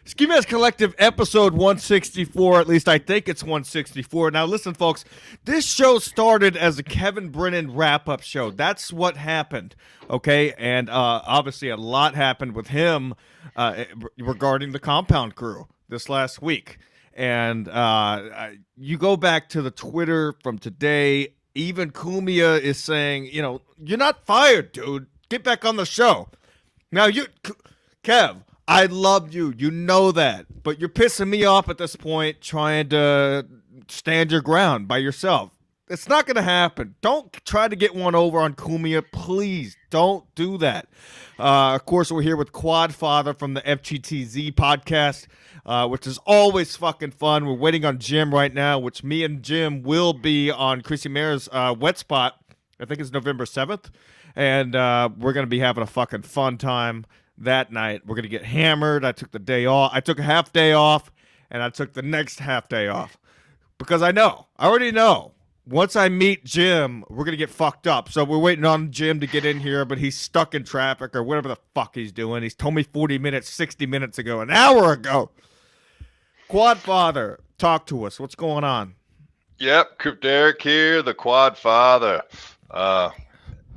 Ski Mask Collective episode 164. At least I think it's 164. Now, listen, folks. This show started as a Kevin Brennan wrap-up show. That's what happened, okay? And obviously a lot happened with him regarding the Compound Crew this last week. And you go back to the Twitter from today. Even Kumia is saying, you're not fired, dude. Get back on the show. Now, Kev, I love you. You know that. But you're pissing me off at this point trying to stand your ground by yourself. It's not going to happen. Don't try to get one over on Kumia. Please don't do that. Of course, we're here with Quad Father from the FGTZ podcast, which is always fucking fun. We're waiting on Jim right now, which me and Jim will be on Chrissy Mare's wet spot. I think it's November 7th. And we're going to be having a fucking fun time that night. We're going to get hammered. I took the day off. I took a half day off, and I took the next half day off. Because I already know. Once I meet Jim, we're going to get fucked up. So we're waiting on Jim to get in here, but he's stuck in traffic or whatever the fuck he's doing. He's told me 40 minutes, 60 minutes ago, an hour ago. Quad Father, talk to us. What's going on? Yep, Crypteric here, the Quad Father.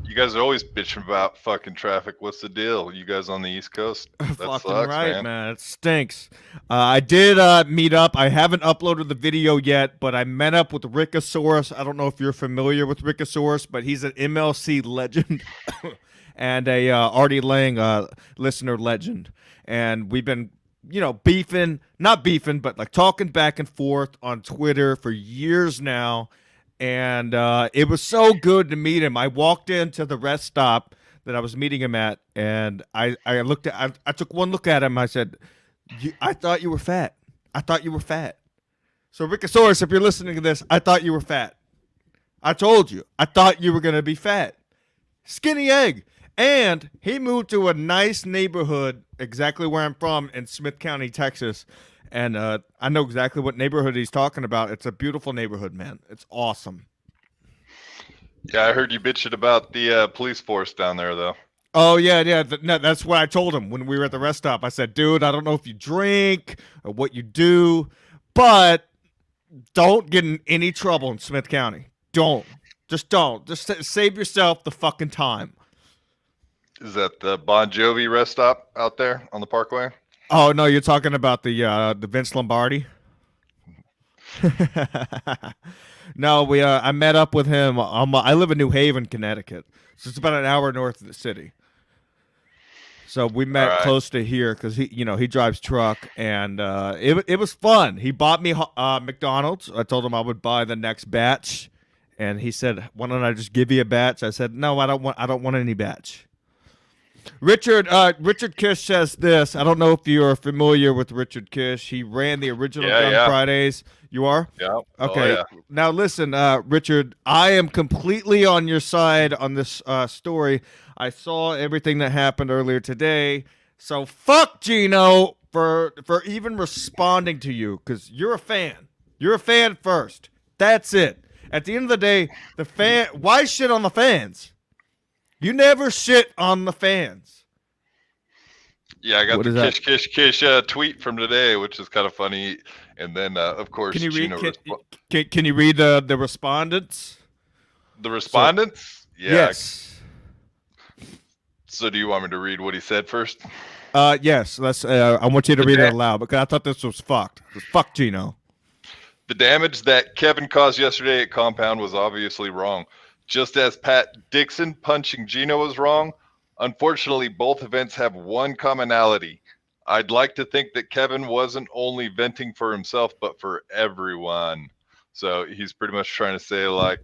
You guys are always bitching about fucking traffic. What's the deal? You guys on the East Coast? That fucking sucks, right, man. It stinks. I did meet up. I haven't uploaded the video yet, but I met up with Rickosaurus. I don't know if you're familiar with Rickosaurus, but he's an MLC legend and a Artie Lang listener legend. And we've been, not beefing, but like talking back and forth on Twitter for years now. And it was so good to meet him. I walked into the rest stop that I was meeting him at, and I took one look at him. I said, I thought you were fat. I thought you were fat. So Rickosaurus, if you're listening to this, I thought you were fat. I told you. I thought you were going to be fat. Skinny egg. And he moved to a nice neighborhood exactly where I'm from in Smith County, Texas. And I know exactly what neighborhood he's talking about. It's a beautiful neighborhood, man. It's awesome. Yeah, I heard you bitching about the police force down there, though. Oh, yeah. No, that's what I told him when we were at the rest stop. I said, dude, I don't know if you drink or what you do, but don't get in any trouble in Smith County. Don't. Just don't. Just save yourself the fucking time. Is that the Bon Jovi rest stop out there on the Parkway? Oh, no, you're talking about the Vince Lombardi? No, I met up with him. I live in New Haven, Connecticut. So it's about an hour north of the city. So we met close to here because he drives truck, and it was fun. He bought me McDonald's. I told him I would buy the next batch, and he said, "Why don't I just give you a batch?" I said, "No, I don't want any batch." Richard Kish says this. I don't know if you are familiar with Richard Kish. He ran the original Gun Fridays. You are? Yeah. Okay. Oh, yeah. Now listen, Richard, I am completely on your side on this story. I saw everything that happened earlier today. So fuck Gino for even responding to you, because you're a fan. You're a fan first. That's it. At the end of the day, why shit on the fans? You never shit on the fans. Yeah, I got the Kish tweet from today, which is kind of funny. And then, of course, can you read the respondents? The respondents? Yeah. Yes. So do you want me to read what he said first? Yes. I want you to read it aloud because I thought this was fucked. Fuck Gino. The damage that Kevin caused yesterday at Compound was obviously wrong. Just as Pat Dixon punching Gino was wrong, unfortunately, both events have one commonality. I'd like to think that Kevin wasn't only venting for himself, but for everyone. So he's pretty much trying to say, like,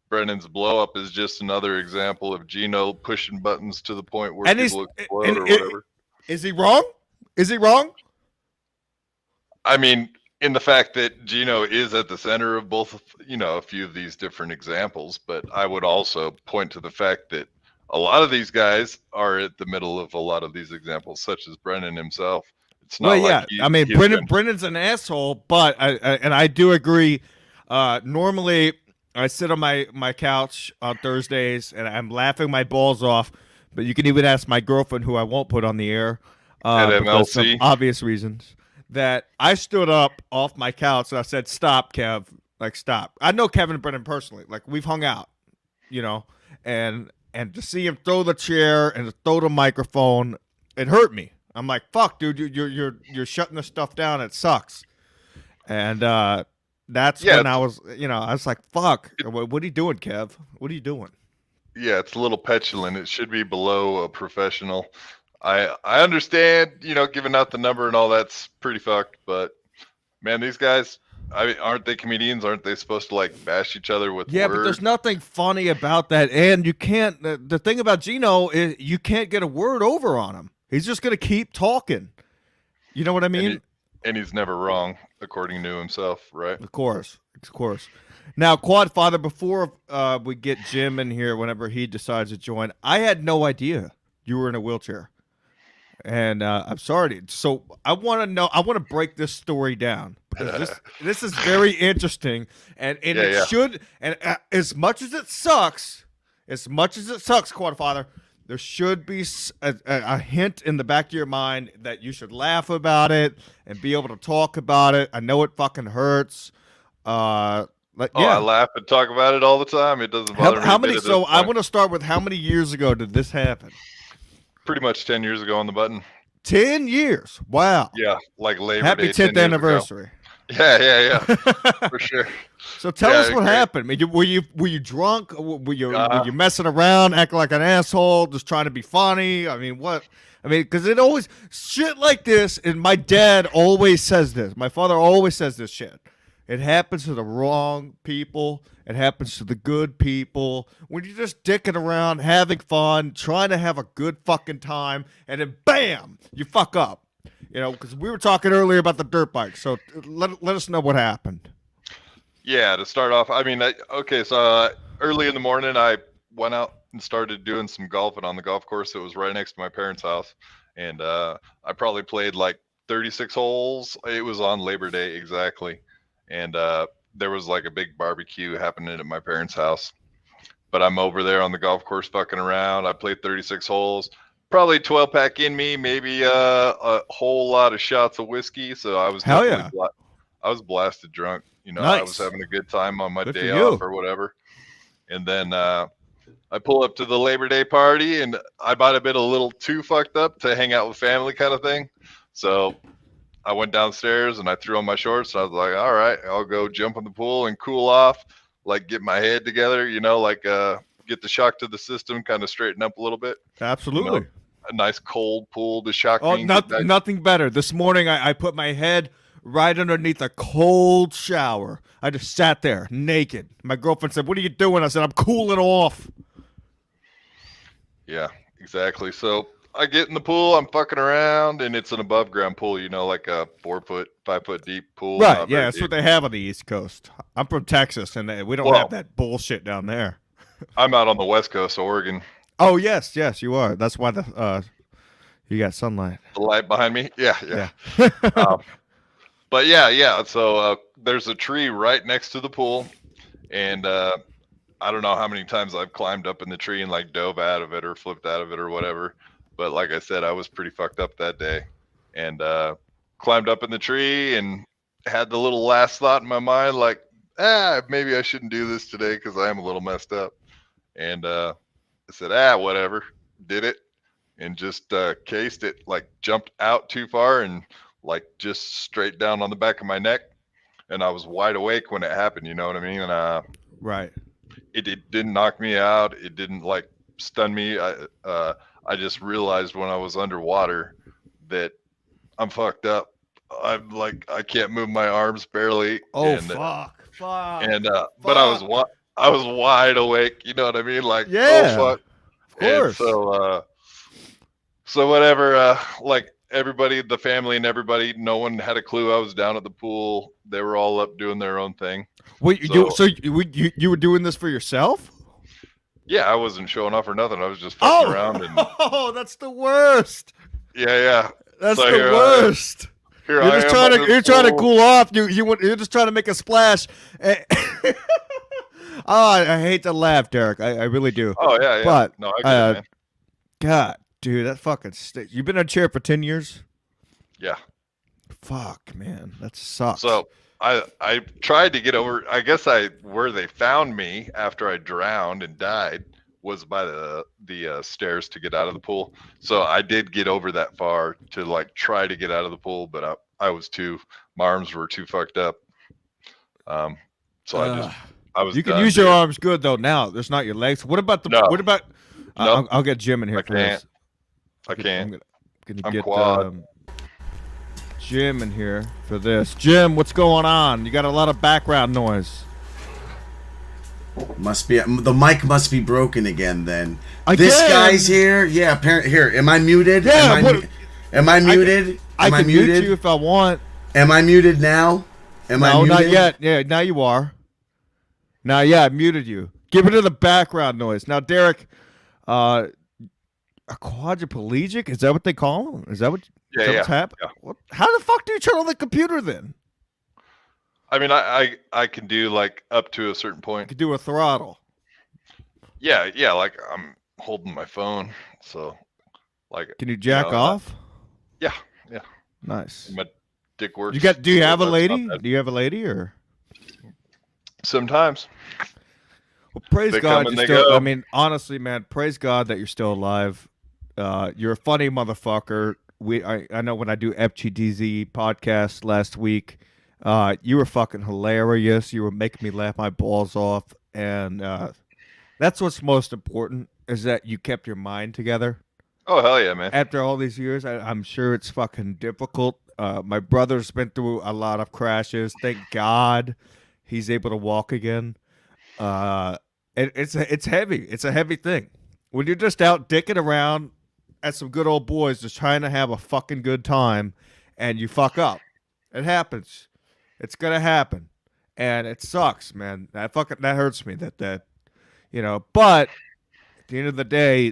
Brennan's blow-up is just another example of Gino pushing buttons to the point where people explode or whatever. Is he wrong? Is he wrong? I mean, in the fact that Gino is at the center of both, a few of these different examples, but I would also point to the fact that a lot of these guys are at the middle of a lot of these examples, such as Brennan himself. It's not Brennan's an asshole, but I do agree. Normally, I sit on my couch on Thursdays and I'm laughing my balls off, but you can even ask my girlfriend, who I won't put on the air. At because some MLC. obvious reasons. That I stood up off my couch and I said, "Stop, Kev! Like, stop!" I know Kevin Brennan personally. Like, we've hung out, and to see him throw the chair and throw the microphone, it hurt me. I'm like, "Fuck, dude! You're shutting this stuff down. It sucks." And that's when I was, I was like, "Fuck! What are you doing, Kev? What are you doing?" Yeah, it's a little petulant. It should be below a professional. I understand, giving out the number and all that's pretty fucked, but man, these guys, aren't they comedians? Aren't they supposed to like bash each other with Yeah, words? but there's nothing funny about that, and you can't. The thing about Gino is you can't get a word over on him. He's just gonna keep talking. You know what I mean? And he's never wrong, according to himself, right? Of course. Now, Quad Father, before we get Jim in here, whenever he decides to join, I had no idea you were in a wheelchair. And I'm sorry. So I want to know. I want to break this story down because this is very interesting, and it should. And as much as it sucks, Quad Father, there should be a hint in the back of your mind that you should laugh about it and be able to talk about it. I know it fucking hurts. I laugh and talk about it all the time. It doesn't bother me. How many? So I want to start with how many years ago did this happen? Pretty much 10 years ago on the button. 10 years. Wow. Yeah, like Labor Happy Day. 10th anniversary. Yeah, for sure. So tell us what happened. I mean, were you drunk? Were you messing around, acting like an asshole, just trying to be funny? I mean, what? I mean, because it always shit like this, and my dad always says this. My father always says this shit. It happens to the wrong people. It happens to the good people. When you're just dicking around, having fun, trying to have a good fucking time, and then bam, you fuck up. Because we were talking earlier about the dirt bike. So let us know what happened. Yeah, to start off, so early in the morning, I went out and started doing some golfing on the golf course that was right next to my parents' house. And I probably played like 36 holes. It was on Labor Day, exactly. And there was like a big barbecue happening at my parents' house. But I'm over there on the golf course fucking around. I played 36 holes, probably 12-pack in me, maybe a whole lot of shots of whiskey. So I was I was blasted drunk. Nice. I was having a good time on my day off or whatever. And then I pull up to the Labor Day party, and I might have been a little too fucked up to hang out with family kind of thing. So I went downstairs and I threw on my shorts, and I was like, all right, I'll go jump in the pool and cool off, like get my head together, get the shock to the system, kind of straighten up a little bit. Absolutely. A nice cold pool to shock me. Oh, nothing better. This morning I put my head right underneath a cold shower. I just sat there naked. My girlfriend said, "What are you doing?" I said, "I'm cooling off." Yeah, exactly. So I get in the pool, I'm fucking around, and it's an above ground pool, like a 4-foot, 5-foot deep pool. Right, yeah, that's what they have on the East Coast. I'm from Texas, and we don't have that bullshit down there. I'm out on the West Coast, Oregon. Oh, yes, you are. That's why you got sunlight. The light behind me? Yeah. But yeah. So there's a tree right next to the pool, and I don't know how many times I've climbed up in the tree and like dove out of it or flipped out of it or whatever. But like I said, I was pretty fucked up that day, and climbed up in the tree and had the little last thought in my mind, like, maybe I shouldn't do this today because I am a little messed up. And I said, whatever. Did it and just cased it, like jumped out too far and like just straight down on the back of my neck. And I was wide awake when it happened, you know what I mean? And right. It didn't knock me out. It didn't like stun me. I just realized when I was underwater that I'm fucked up. I'm like, I can't move my arms barely. Oh, fuck. And but I was wide awake. You know what I mean? Like, yeah, oh fuck. Of course. And so whatever. Like everybody, the family and everybody, no one had a clue I was down at the pool. They were all up doing their own thing. Wait, you were doing this for yourself? Yeah, I wasn't showing off or nothing. I was just fucking around. And... Oh, that's the worst. Yeah. That's the worst. You're trying to cool off. You're just trying to make a splash. Oh, I hate to laugh, Derek. I really do. Oh yeah. But no, I get it, man. God Dude, that fucking stinks. You've been in a chair for 10 years? Yeah. Fuck, man. That sucks. So I tried to get over. I guess where they found me after I drowned and died was by the stairs to get out of the pool. So I did get over that far to like try to get out of the pool, but my arms were too fucked up. So I was. You can done, use dude. your arms good though. Now there's not your legs. What about the? No. What about? Nope. I'll get Jim in here I for can't. this. I can't. I'm I'm get quad. Jim in here for this. Jim, what's going on? You got a lot of background noise. Must be the mic must be broken again. Then Again? This guy's here. Yeah, apparently here. Am I muted? Yeah, am I muted? I Am I can mute muted? you if I want. Am I muted now? I No, muted? not yet. Yeah, now you are. Now, yeah, I muted you. Give it to the background noise. Now, Derek, a quadriplegic? Is that what they call them? Is that what? Yeah, is that what's yeah, happening? yeah. What? How the fuck do you turn on the computer then? I mean, I can do like up to a certain You point. could do a throttle. Yeah, like I'm holding my phone, so like. Can you jack know, off? Yeah. Nice. My dick works. Do you have a so that's lady? not bad. Do you have a lady or? Sometimes. Well, praise They God come and you're they still. go. I mean, honestly, man, praise God that you're still alive. You're a funny motherfucker. I know when I do FGTZ podcast last week, you were fucking hilarious. You were making me laugh my balls off, and that's what's most important is that you kept your mind together. Oh hell yeah, man. After all these years, I'm sure it's fucking difficult. My brother's been through a lot of crashes. Thank God he's able to walk again. It's heavy. It's a heavy thing. When you're just out dicking around at some good old boys just trying to have a fucking good time and you fuck up. It happens. It's gonna happen. And it sucks, man. That hurts me that but at the end of the day,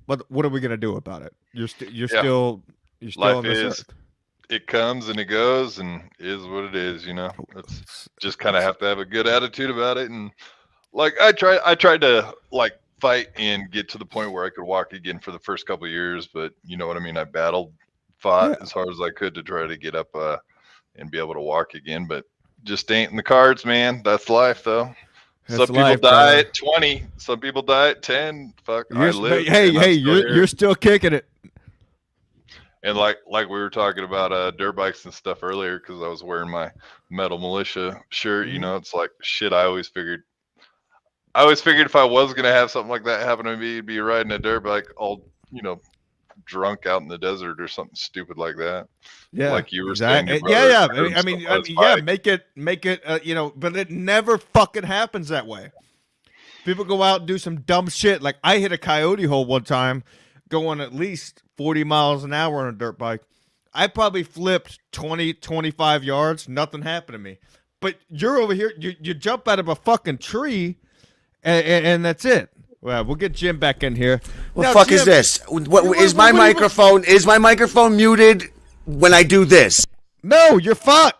what are we gonna do about it? You're still Life on this is. earth. It comes and it goes and is what it is, you know. It's just kind of have to have a good attitude about it. And like I tried to like fight and get to the point where I could walk again for the first couple of years, but you know what I mean. I fought as hard as I could to try to get up and be able to walk again, but just ain't in the cards, man. That's life, though. Some people die at 20. Some people die at 10. Fuck, I live. Hey, you're still kicking it. And like we were talking about dirt bikes and stuff earlier, because I was wearing my Metal Militia shirt. You know, it's like shit. I always figured if I was gonna have something like that happen to me, it'd be riding a dirt bike, all drunk out in the desert or something stupid like that. Yeah, like you were saying. saying. Yeah. I mean, make it. But it never fucking happens that way. People go out and do some dumb shit. Like I hit a coyote hole one time, going at least 40 miles an hour on a dirt bike. I probably flipped 20, 25 yards. Nothing happened to me. But you're over here. You jump out of a fucking tree, and that's it. Well, we'll get Jim back in here. What Now, the fuck Jim, is this? Is my microphone muted when I do this? No, you're fine.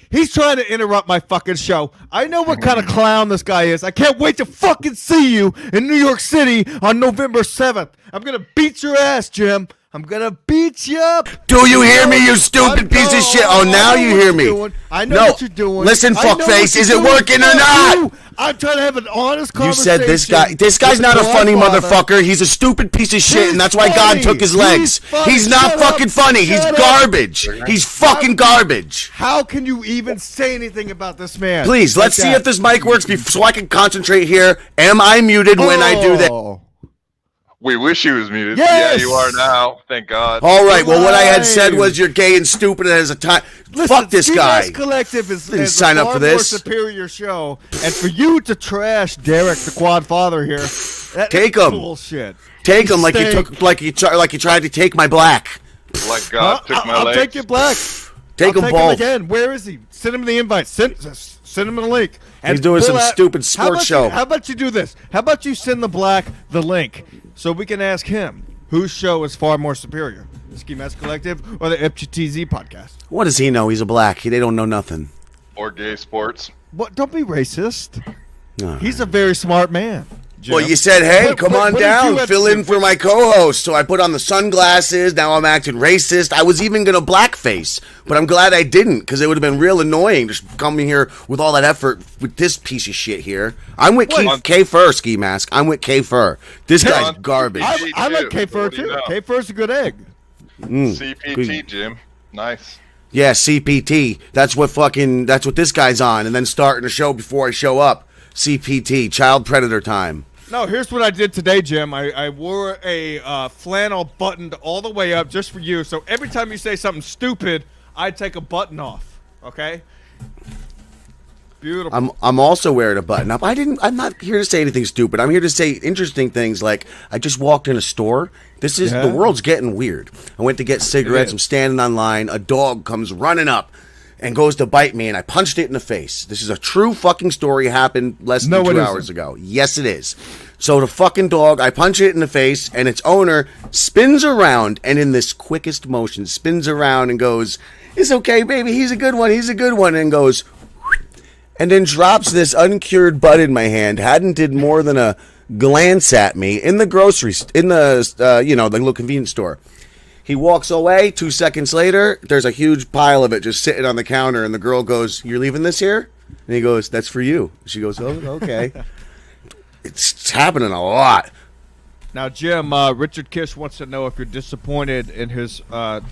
He's trying to interrupt my fucking show. I know what kind of clown this guy is. I can't wait to fucking see you in New York City on November 7th. I'm going to beat your ass, Jim. I'm going to beat you up. Do you hear me, you stupid piece of shit? Oh, now you hear me. I know what you're doing. Listen, fuckface, is it working or not? I'm trying to have an honest You conversation. said this guy's not a funny motherfucker. He's a stupid piece of shit, and that's why God took his legs. He's not fucking funny. He's garbage. He's fucking garbage. How can you even say anything about this man? Please, let's see if this mic works so I can concentrate here. Am I muted when I do that? We wish he was muted. Yes! Yeah, you are now. Thank God. All right. Well, what I had said was you're gay and stupid and as a time. Fuck this Ski guy. Mask Collective is sign a up far for more this. superior show, and for you to trash Derek, the quad father here, Take that's him. bullshit. Take him like you tried to take my black. Like God took my I'll legs. take your black. Take I'll them take him both. again. Where is he? Send him the invite. Send him the link. And He's doing pull some out- stupid sports show. How about you do this? How about you send the black the link so we can ask him whose show is far more superior, the Ski Mask Collective or the FGTZ podcast? What does he know? He's a black. They don't know nothing. Or gay sports. What? Don't be racist. No. He's a very smart man. Jim. Well, you said, hey, come on what did down, you fill in for my co-host. So I put on the sunglasses. Now I'm acting racist. I was even going to blackface, but I'm glad I didn't, because it would have been real annoying just coming here with all that effort with this piece of shit here. I'm with K Fur, Ski Mask. I'm with K Fur. This guy's garbage. I like K Fur too. K Fur's a good egg. CPT, Jim. Nice. Yeah, CPT. That's what this guy's on, and then starting the show before I show up. CPT, child predator time. No, here's what I did today, Jim. I wore a flannel buttoned all the way up just for you. So every time you say something stupid, I take a button off. Okay? Beautiful. I'm also wearing a button up. I'm not here to say anything stupid. I'm here to say interesting things, like I just walked in a store. The world's getting weird. I went to get cigarettes. I'm standing on line. A dog comes running up and goes to bite me, and I punched it in the face. This is a true fucking story. Happened less than 2 hours ago. Yes, it is. So the fucking dog, I punch it in the face, and its owner spins around, and in this quickest motion, spins around and goes, "It's okay, baby. He's a good one. He's a good one," and goes, and then drops this uncured bud in my hand. Hadn't did more than a glance at me in the the little convenience store. He walks away. 2 seconds later, there's a huge pile of it just sitting on the counter, and the girl goes, "You're leaving this here?" And he goes, "That's for you." She goes, "Oh, okay." It's happening a lot. Now, Jim, Richard Kish wants to know if you're disappointed in his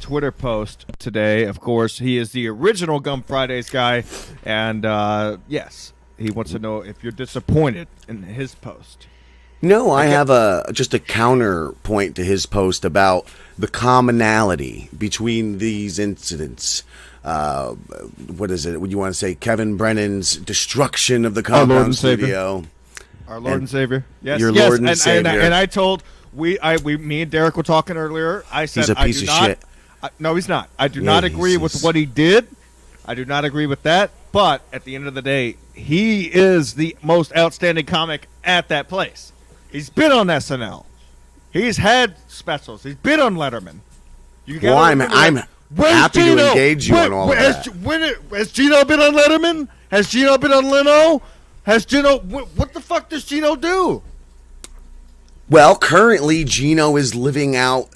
Twitter post today. Of course, he is the original Gum Fridays guy, and yes, he wants to know if you're disappointed in his post. No, I have just a counterpoint to his post about the commonality between these incidents. What is it? Would you want to say Kevin Brennan's destruction of the compound studio? Our Lord and Savior. Yes, your Lord and Savior. And I told me and Derek were talking earlier. I said he's a piece of shit. No, he's not. I do not agree with what he did. I do not agree with that. But at the end of the day, he is the most outstanding comic at that place. He's been on SNL. He's had specials. He's been on Letterman. I'm happy to engage you on all of that. Has Gino been on Letterman? Has Gino been on Leno? Has Gino? What the fuck does Gino do? Well, currently Gino is living out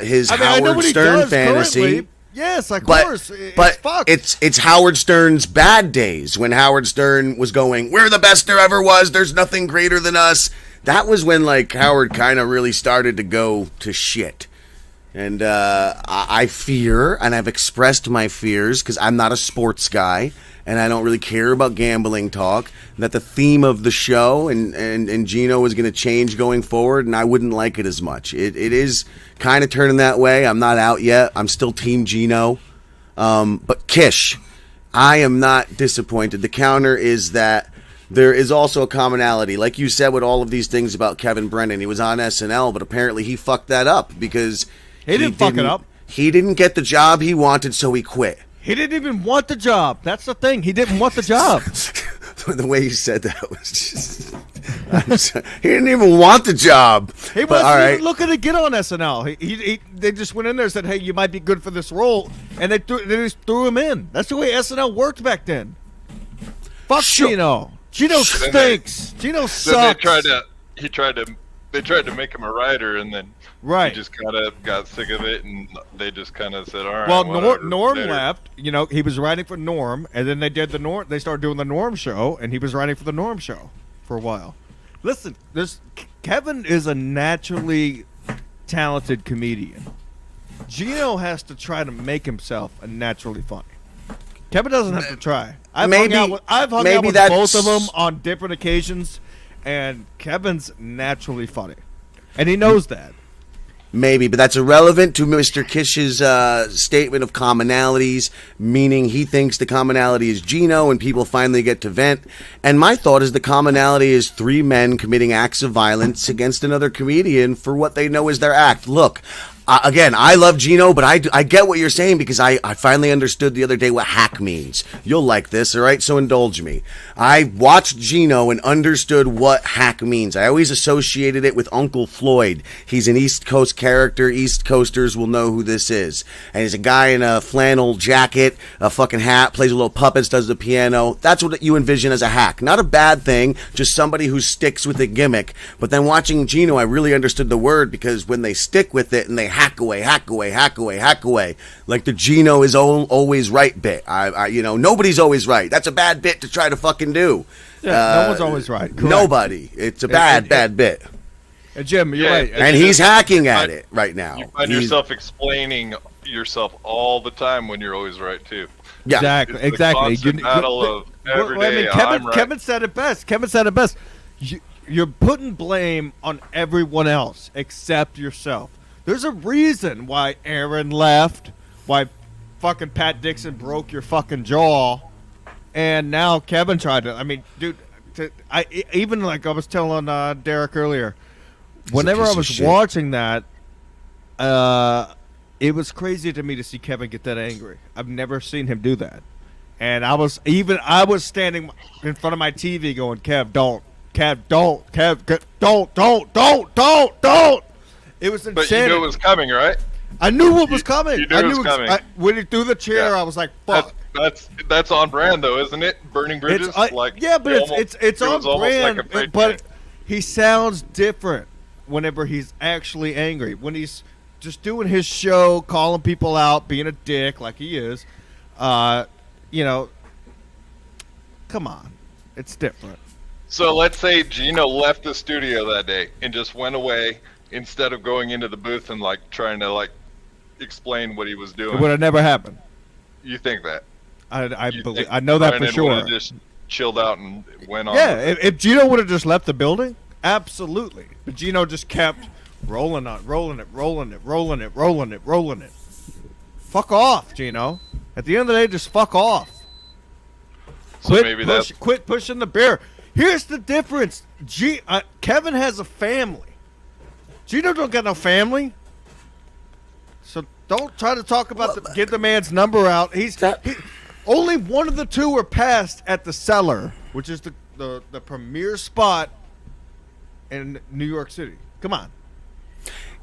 his Howard Stern fantasy. Currently. Yes, of course. It's Howard Stern's bad days, when Howard Stern was going, "We're the best there ever was. There's nothing greater than us." That was when Howard kind of really started to go to shit. And I fear, and I've expressed my fears because I'm not a sports guy and I don't really care about gambling talk, that the theme of the show and Gino is going to change going forward, and I wouldn't like it as much. It is kind of turning that way. I'm not out yet. I'm still Team Gino. But Kish, I am not disappointed. The counter is that there is also a commonality. Like you said with all of these things about Kevin Brennan, he was on SNL, but apparently he fucked that up because he didn't fuck it up. He didn't get the job he wanted, so he quit. He didn't even want the job. That's the thing. He didn't want the job. The way you said that was just... he didn't even want the job. He wasn't even looking to get on SNL. They just went in there and said, "Hey, you might be good for this role," and they just threw him in. That's the way SNL worked back then. Fuck Gino. Gino stinks. Gino sucks. They tried to make him a writer, and then he just kind of got sick of it, and they just kind of said, "All right." Well, Norm left. He was writing for Norm, and then they started doing the Norm show, and he was writing for the Norm show for a while. Listen, Kevin is a naturally talented comedian. Gino has to try to make himself a naturally funny. Kevin doesn't have to try. I've hung out with both of them on different occasions, and Kevin's naturally funny, and he knows that. Maybe, but that's irrelevant to Mr. Kish's statement of commonalities, meaning he thinks the commonality is Gino and people finally get to vent. And my thought is the commonality is three men committing acts of violence against another comedian for what they know is their act. Look, Again, I love Gino, but I get what you're saying because I finally understood the other day what hack means. You'll like this, all right? So indulge me. I watched Gino and understood what hack means. I always associated it with Uncle Floyd. He's an East Coast character. East Coasters will know who this is. And he's a guy in a flannel jacket, a fucking hat, plays a little puppets, does the piano. That's what you envision as a hack. Not a bad thing, just somebody who sticks with a gimmick. But then watching Gino, I really understood the word because when they stick with it and they hack away, like the Gino is always right bit. Nobody's always right. That's a bad bit to try to fucking do. Yeah, no one's always right. Correct. Nobody. It's a bad bit. Jim, you're right. And he's hacking at it right now. You find yourself explaining yourself all the time when you're always right too. Yeah, exactly. It's the constant battle of every day. Kevin said it best. You're putting blame on everyone else except yourself. There's a reason why Aaron left, why fucking Pat Dixon broke your fucking jaw, and now Kevin tried to. I mean, dude, even like I was telling Derek earlier, whenever I was watching that, it was crazy to me to see Kevin get that angry. I've never seen him do that, and I was standing in front of my TV going, Kev, don't. It was insane. But you knew it was coming, right? I knew what was coming. You knew it was coming. When he threw the chair, I was like, "Fuck." That's on brand, though, isn't it? Burning bridges. It's on brand. But he sounds different whenever he's actually angry. When he's just doing his show, calling people out, being a dick like he is, come on, it's different. So let's say Gino left the studio that day and just went away instead of going into the booth and trying to explain what he was doing. It would have never happened. You think that? I know that for sure. Just chilled out and went on. Yeah, if Gino would have just left the building, absolutely. But Gino just kept rolling it. Fuck off, Gino. At the end of the day, just fuck off. So Quit pushing the bear. Here's the difference. Kevin has a family. Gino don't got no family. So don't try to talk about get the man's number out. Only one of the two were passed at the Cellar, which is the premier spot in New York City. Come on.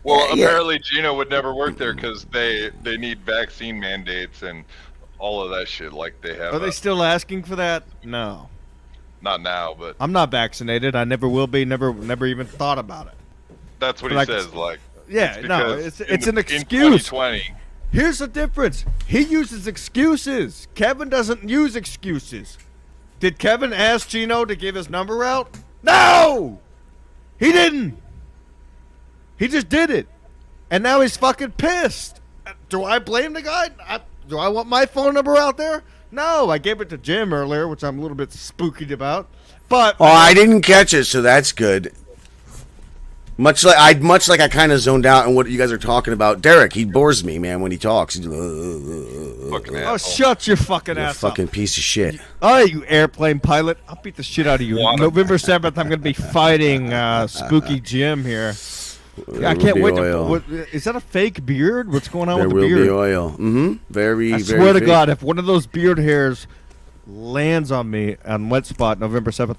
Well, apparently Gino would never work there because they need vaccine mandates and all of that shit like they have. Are they still asking for that? No. Not now, but I'm not vaccinated. I never will be. Never even thought about it. That's what he says. It's an excuse. In 2020. Here's the difference. He uses excuses. Kevin doesn't use excuses. Did Kevin ask Gino to give his number out? No! He didn't. He just did it. And now he's fucking pissed. Do I blame the guy? Do I want my phone number out there? No, I gave it to Jim earlier, which I'm a little bit spooky about. But I didn't catch it, so that's good. Much like I kind of zoned out on what you guys are talking about. Derek, he bores me, man, when he talks. Shut your fucking ass up. Fucking piece of shit. Oh, you airplane pilot. I'll beat the shit out of you. November 7th, I'm going to be fighting Spooky Jim here. I can't wait is that a fake beard? What's going on with the beard? There will be oil. Mm-hmm. Very, I swear to God, if one of those beard hairs lands on me on wet spot November 7th,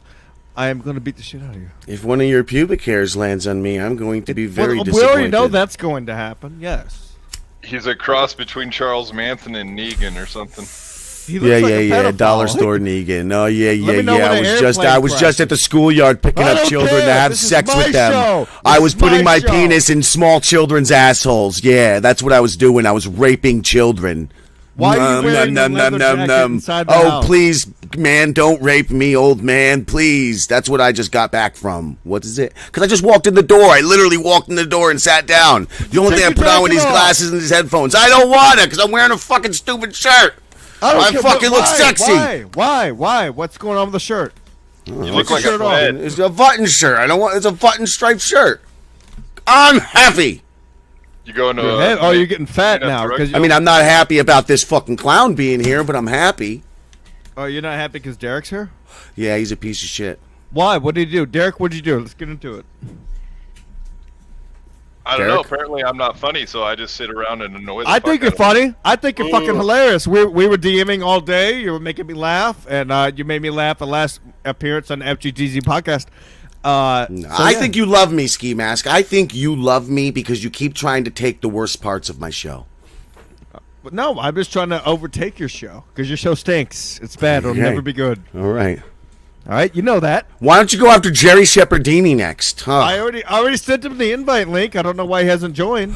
I am going to beat the shit out of you. If one of your pubic hairs lands on me, I'm going to be very disappointed. We already know that's going to happen, yes. He's a cross between Charles Manson and Negan or something. Yeah. Dollar store Negan. Oh, yeah. I was just at the schoolyard picking up children to have sex with them. I was putting my penis in small children's assholes. Yeah, that's what I was doing. I was raping children. Why are you wearing a leather jacket inside the house? Please, man, don't rape me, old man, please. That's what I just got back from. What is it? Because I just walked in the door. I literally walked in the door and sat down. The only thing I put on with these glasses and these headphones. I don't want it because I'm wearing a fucking stupid shirt. I fucking look sexy. Why? What's going on with the shirt? You look like a Fed. It's a button shirt. It's a button striped shirt. I'm happy. You going to? You're getting fat now. I'm not happy about this fucking clown being here, but I'm happy. Oh, you're not happy because Derek's here? Yeah, he's a piece of shit. Why? What did he do? Derek, what did you do? Let's get into it. I don't know. Derek? Apparently, I'm not funny, so I just sit around and annoy the I fuck think you're out of them. funny. I think you're fucking hilarious. We were DMing all day. You were making me laugh, and you made me laugh the last appearance on the FGTZ podcast. I think you love me, Ski Mask. I think you love me because you keep trying to take the worst parts of my show. But no, I'm just trying to overtake your show because your show stinks. It's bad. It'll never be good. All right. All right, you know that. Why don't you go after Jerry Shepherdini next? Huh? I already sent him the invite link. I don't know why he hasn't joined.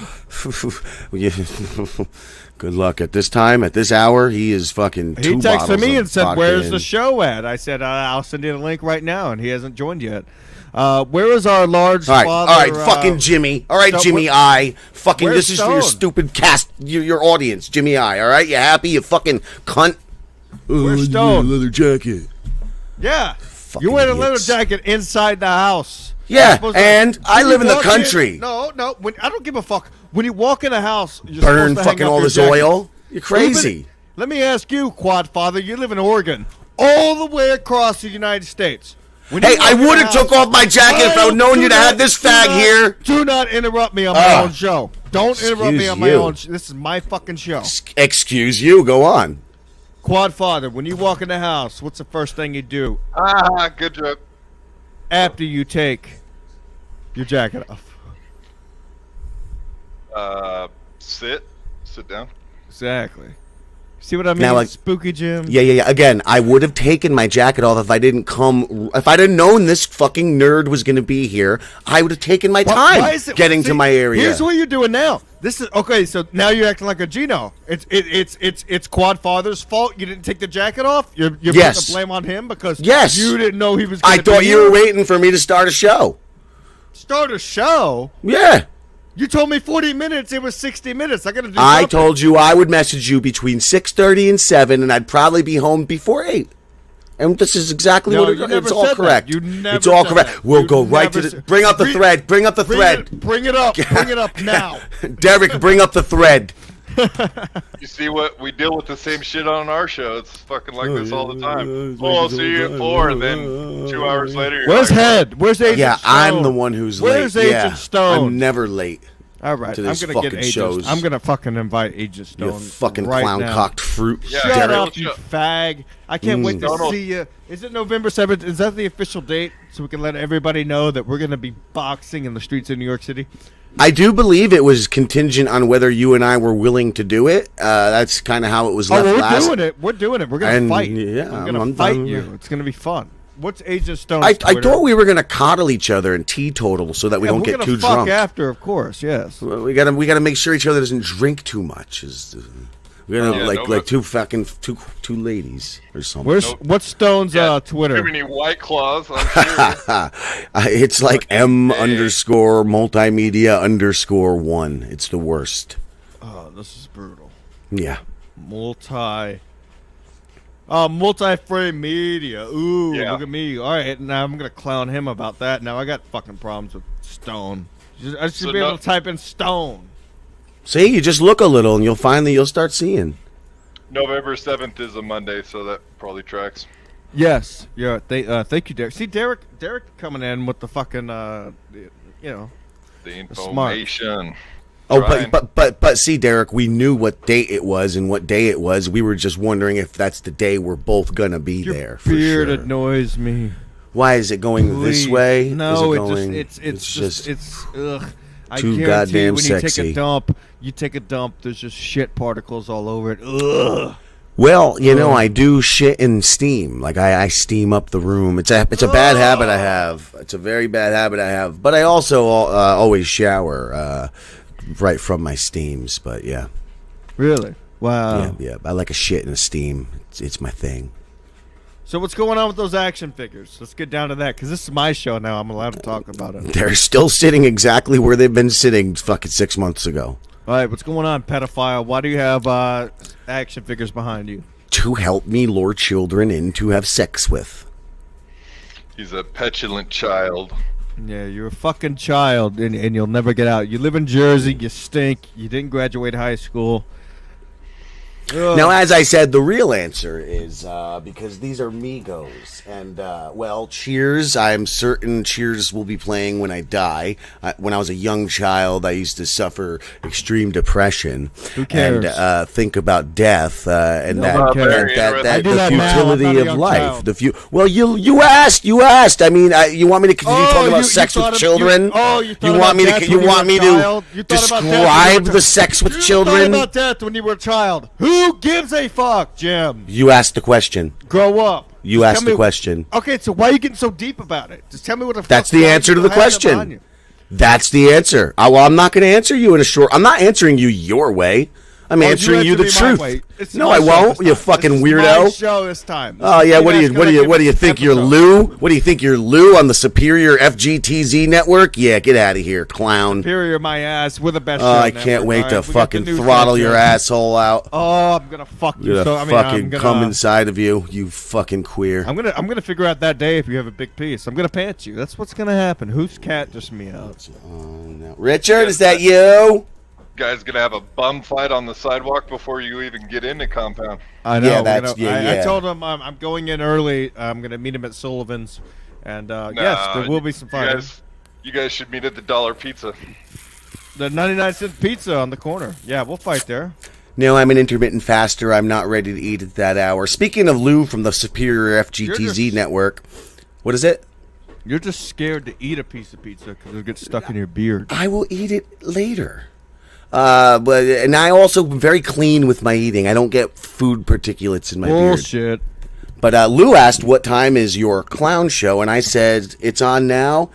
Good luck at this time, at this hour. He is fucking. He texted me and said, fucking... "Where's the show at?" I said, "I'll send you the link right now," and he hasn't joined yet. Where is our large father? All right, fucking Jimmy. All right, so Jimmy I. Fucking, where's this is for your Stone? stupid cast, your audience, Jimmy I. All right, you happy? You fucking cunt. Where's Stone? Leather jacket. Yeah, Fucking you wear a leather idiots. jacket inside the house. Yeah, You're supposed to- and I when live you in the walk country. No. I don't give a fuck. When you walk in a house, you're Burn supposed to hang fucking up all your this jacket. oil. You're crazy. Let me ask you, Quad Father. You live in Oregon, all the way across the United States. When Hey, you walk I in a would have house- took off my jacket if I would known you'd have had this fag here. Do not interrupt me on my own show. Don't interrupt me Excuse on my you. own. This is my fucking show. Excuse you. Go on. Quad Father, when you walk in the house, what's the first thing you do Good joke. after you take your jacket off? Sit down. Exactly. See what I mean? Now, like- Spooky Jim. Yeah. Again, I would have taken my jacket off if I didn't come. If I'd have known this fucking nerd was going to be here, I would have taken my Why time is it- getting see, to my area. Here's what you're doing now. This is okay. So now you're acting like a Gino. It's Quad Father's fault. You didn't take the jacket off. You're Yes. putting the blame on him because Yes. you didn't know he was. I Gonna thought be you were here. waiting for me to start a show. Start a show. Yeah. You told me 40 minutes. It was 60 minutes. I gotta do. I something. told you I would message you between 6:30 and 7, and I'd probably be home before 8. And this is exactly No, what you it, never it's all said that. correct. You never It's all said correct. that. We'll You go right to never the. said- Bring up the thread. Bring up the thread. Bring it up. Bring it up now. Derek, bring up the thread. You see what we deal with the same shit on our show. It's fucking like this all the time. Oh, I'll see you at 4, and then 2 hours later. You're Where's like, Head? Where's Agent Yeah, Stone? I'm the one who's Where's late. Agent Yeah, Stone? I'm never late. All right, to I'm these gonna get fucking Agent. shows. I'm gonna fucking invite Agent Stone. You fucking right clown now. cocked fruit. Yeah, Shut Derek, up, you fag! I can't wait to Donald. see you. Is it November 7th? Is that the official date? So we can let everybody know that we're gonna be boxing in the streets of New York City. I do believe it was contingent on whether you and I were willing to do it. That's kind of how it was left we're last. doing it. We're doing it. We're gonna And, fight. yeah, I'm gonna I'm fight done. you. It's gonna be fun. What's Agent Stone's I Twitter? thought we were going to coddle each other and teetotal so that we don't we're get gonna too fuck drunk. after, of course. Yes. Well, we gotta make sure each other doesn't drink too much. We're gonna Yeah, like no, two ladies or something. What's Stone's Yeah, Twitter? Too many White Claws, I'm sure. It's like M Hey. underscore multimedia underscore 1. It's the worst. Oh, this is brutal. Yeah. Multi-frame media. Ooh, Yeah. look at me. All right, now I'm gonna clown him about that. Now I got fucking problems with Stone. I should So be no- able to type in Stone. See, you just look a little and you'll start seeing. November 7th is a Monday, so that probably tracks. Yes. Yeah. Thank you, Derek. See, Derek coming in with the fucking you know. The Smart. information. Oh, Trying. but see, Derek, we knew what date it was and what day it was. We were just wondering if that's the day we're both gonna be Your there. For beard sure. annoys me. Why is it going this Please. way? No, Is it going, it's just ugh. I too guarantee goddamn you when you take sexy. you take a dump, there's just shit particles all over it. Ugh. Well, you know, I do shit in steam. Like I steam up the room. It's a bad habit I have. It's a very bad habit I have. But I also always shower right from my steams. But yeah, Really? Wow. yeah. I like a shit in a steam. It's my thing. So what's going on with those action figures? Let's get down to that because this is my show now. I'm allowed to talk about it. They're still sitting exactly where they've been sitting fucking 6 months ago. All right, what's going on, pedophile? Why do you have action figures behind you? To help me lure children in to have sex with. He's a petulant child. Yeah, you're a fucking child, and you'll never get out. You live in Jersey. You stink. You didn't graduate high school. Now, as I said, the real answer is because these are Migos. And, well, Cheers. I'm certain Cheers will be playing when I die. When I was a young child, I used to suffer extreme depression. Who cares? And think about death and very that interesting. the I do that now. I'm futility not a of young life. child. Well, you asked. I mean, you want me to continue talking about sex with children? You want me to describe the sex with children? You thought about death when you were a child. Who gives a fuck, Jim? You asked the question. Grow up. You Just asked tell the me- question. Okay, so why are you getting so deep about it? Just tell me what the fuck. That's the answer to the question. That's the answer. Well, I'm not going to answer you in a short. I'm not answering you your way. I'm answering you the truth. No, I won't. You fucking weirdo. My show this time. Oh yeah, what do you think you're Lou? What do you think you're Lou on the superior FGTZ network? Yeah, get out of here, clown. Superior my ass. We're the best show. I can't wait to fucking throttle your asshole out. Oh, I'm gonna fuck you. I'm gonna come inside of you, you fucking queer. I'm gonna figure out that day if you have a big piece. I'm gonna pants you. That's what's gonna happen. Whose cat just meowed? No. Richard, is that you? Guys gonna have a bum fight on the sidewalk before you even get into compound. I know. Yeah, I told him I'm going in early. I'm gonna meet him at Sullivan's, and yes, there will be some fighting. You guys should meet at the Dollar Pizza. The 99-cent pizza on the corner. Yeah, we'll fight there. No, I'm an intermittent faster. I'm not ready to eat at that hour. Speaking of Lou from the superior FGTZ network, what is it? You're just scared to eat a piece of pizza because it'll get stuck in your beard. I will eat it later. And I also am very clean with my eating. I don't get food particulates in my beard. Bullshit. But Lou asked, what time is your clown show? And I said, it's on now.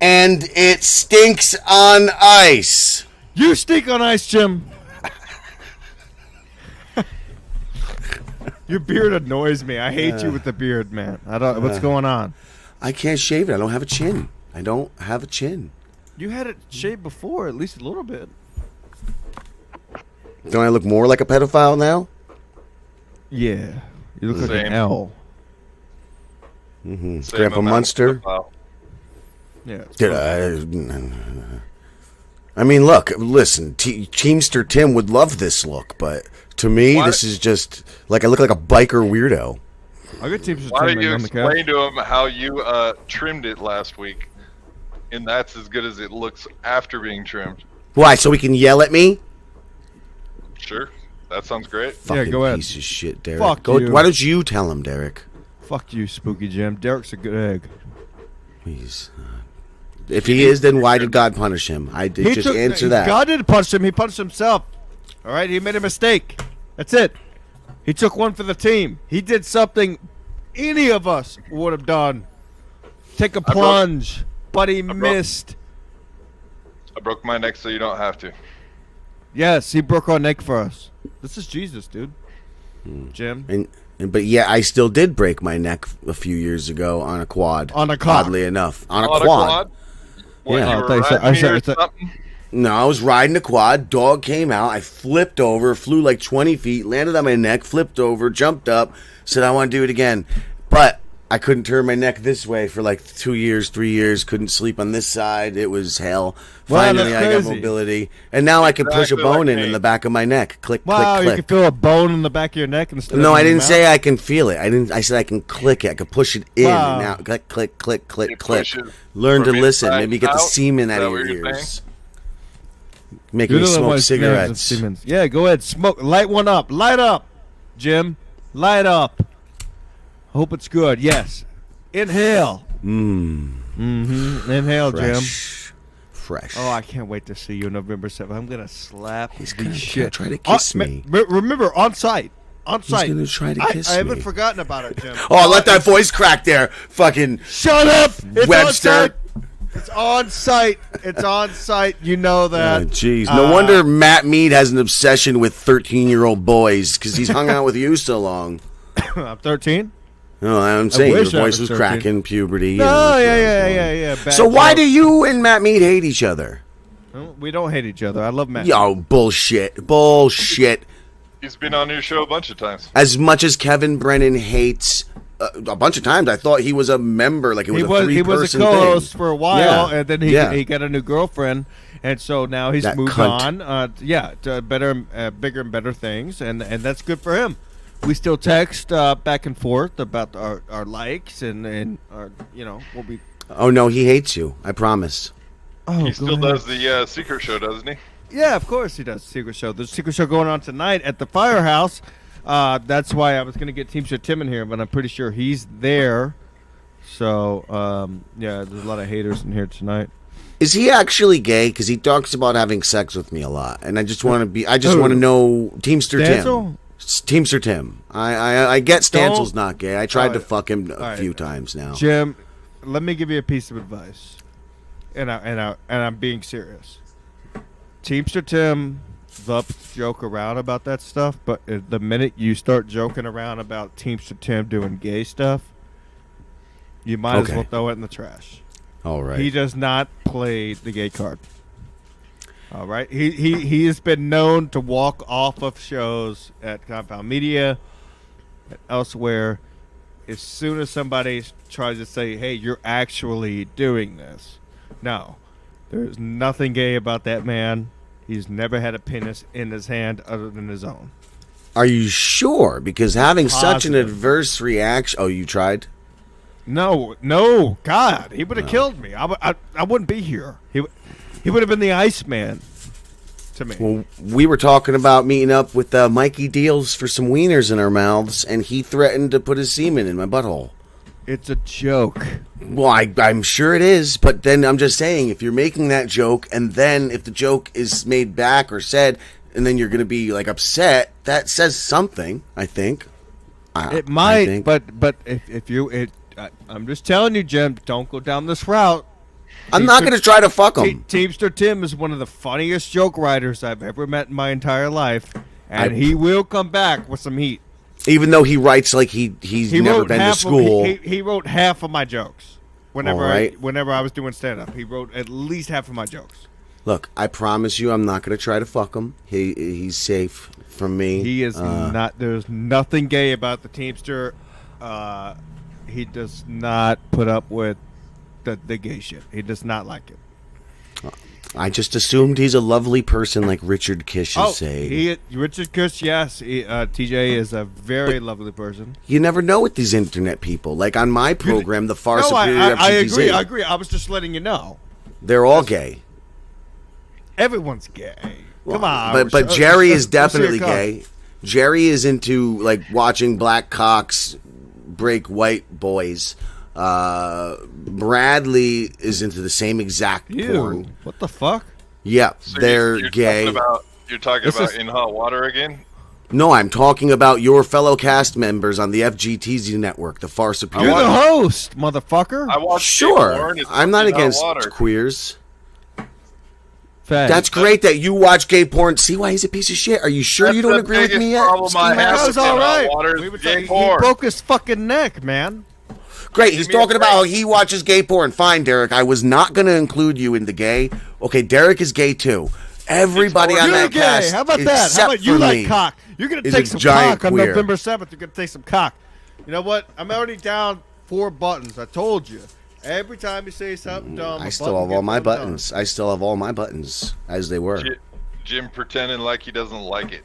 And it stinks on ice. You stink on ice, Jim. Your beard annoys me. I hate you with the beard, man. I don't. What's going on? I can't shave it. I don't have a chin. I don't have a chin. You had it shaved before, at least a little bit. Don't I look more like a pedophile now? Yeah. You look like Same. an L. Mm-hmm. Same Grandpa amount Munster. of- Yeah. I mean, look, listen, Teamster Tim would love this look, but to me, this is just like I look like a biker weirdo. I'll get Teamster Why Tim don't you on the couch. explain to him how you trimmed it last week, and that's as good as it looks after being trimmed. Why? So he can yell at me? Sure, that sounds great. Fucking go ahead. piece of shit, Derek. Fuck you. Why don't you tell him, Derek? Fuck you, Spooky Jim. Derek's a good egg. Please. If he is, then why did God punish him? I did just answer that. God didn't punch him. He punched himself. All right? He made a mistake. That's it. He took one for the team. He did something any of us would have done. Take a plunge. But he missed. I broke my neck so you don't have to. Yes, he broke our neck for us. This is Jesus, dude. Jim. But yeah, I still did break my neck a few years ago on a quad. On a quad. Oddly enough. On a On quad. What, Yeah. you I were thought you said- riding me or I said- something? No, I was riding a quad. Dog came out. I flipped over, flew like 20 feet, landed on my neck, flipped over, jumped up, said I want to do it again. But I couldn't turn my neck this way for like 2 years, 3 years. Couldn't sleep on this side. It was hell. Wow, Finally, that's I got crazy. mobility. And now I can push a Exactly bone like in me. the back of my neck. Click, Wow, click, you click. can feel a bone in the back of your neck instead No, of I in your didn't mouth? say I can feel it. I said I can click it. I can push it in Wow. and out. Click, click, click, click, It click. pushes Learn to from listen. inside Maybe get the out? semen Is out that of what your you're ears. Making You're me the smoke one smelling cigarettes. Siemens. Yeah, go ahead. Smoke. Light one up. Light up, Jim. Light up. Hope it's good. Yes. Inhale. Inhale, Jim. Fresh. Oh, I can't wait to see you November 7th. I'm going to slap He's the gonna shit. try to kiss me. Remember, on site. On site. gonna try to kiss I haven't me. forgotten about it, Jim. Oh, let that voice crack there. Fucking Shut up! It's Webster. on site. It's on site. It's on site. You know that. Jeez. No wonder Matt Mead has an obsession with 13-year-old boys because he's hung out with you so long. I'm 13. No, I'm saying your wish I voice was was 13. cracking, puberty. Oh, yeah. Bad So why joke. do you and Matt Mead hate each other? Well, we don't hate each other. I love Matt. Yo, bullshit. Bullshit. He's been on your show a bunch of times. As much as Kevin Brennan hates a bunch of times, I thought he was a member, like it was a three-person he was a co-host thing. for a while, Yeah. and then he got a new girlfriend, And so now he's That moved cunt. on, to better, bigger and better things, and that's good for him. We still text back and forth about our likes and our, what we. Oh no, he hates you. I promise. Oh, He still does the secret show, doesn't he? Yeah, of course he does. Secret show. There's a secret show going on tonight at the Firehouse. That's why I was gonna get Teamster Tim in here, but I'm pretty sure he's there. So there's a lot of haters in here tonight. Is he actually gay? Because he talks about having sex with me a lot, and I just want to be. I just want to know Teamster Stancil? Tim. Teamster Tim. I get Stansel's Don't- not gay. I tried to Alright. fuck him a Alright. few times now. Jim, let me give you a piece of advice, and I'm being serious. Teamster Tim loves to joke around about that stuff, but the minute you start joking around about Teamster Tim doing gay stuff, you might as Okay. well throw it in the trash. All right. He does not play the gay card. All right. He has been known to walk off of shows at Compound Media and elsewhere as soon as somebody tries to say, hey, you're actually doing this. No. There's nothing gay about that man. He's never had a penis in his hand other than his own. Are you sure? Because having such an Positive. adverse reaction. Oh, you tried? No, God, he would have killed me. I wouldn't be here. He would have been the Iceman to me. Well, we were talking about meeting up with Mikey Deals for some wieners in our mouths, and he threatened to put his semen in my butthole. It's a joke. Well, I'm sure it is, but then I'm just saying, if you're making that joke, and then if the joke is made back or said, and then you're going to be like upset, that says something. I think. It I might, think. but if you, I'm just telling you, Jim, don't go down this route. I'm not going to try to fuck him. Teamster Tim is one of the funniest joke writers I've ever met in my entire life, and he will come back with some heat. Even though he writes like he's never wrote been to half school. He wrote half of my jokes whenever All right. whenever I was doing stand up. He wrote at least half of my jokes. Look, I promise you, I'm not going to try to fuck him. He's safe from me. He is not. There's nothing gay about the Teamster. He does not put up with the gay shit. He does not like it. I just assumed he's a lovely person, like Richard Kish is saying. Richard Kish, yes. TJ is a very lovely person. You never know with these internet people. Like on my program, the Far Superior I FGTZ, agree. I was just letting you know. they're all gay. Everyone's gay. Come on. But Jerry is let's see definitely it come. gay. Jerry is into like watching black cocks break white boys. Bradley is into the same exact porn. What the fuck? Yeah, So they're you're gay. You're talking This about is- In Hot Water again? No, I'm talking about your fellow cast members on the FGTZ network, the Far Superior. You're the host, motherfucker. I watch Sure, porn, it's I'm not In Hot against Water. queers. Fag. That's great that you watch gay porn. See why he's a piece of shit? Are you sure That's you don't the agree with biggest me yet? problem I Ski have That mask? was with all In Hot right. Water is We were gay talking- he porn. broke his fucking neck, man. Great, he's Give me a talking about break. how he watches gay porn. Fine, Derek. I was not going to include you in the gay. Okay, Derek is gay too. Everybody on You're that gay. cast, How about that? How except about you for like me, cock? You're gonna is take a some giant cock on queer. November 7th. You're gonna take some cock. You know what? I'm already down 4 buttons. I told you. Every time you say something dumb, I a still button have all gets my undone. buttons. I still have all my buttons as they were. Jim pretending like he doesn't like it.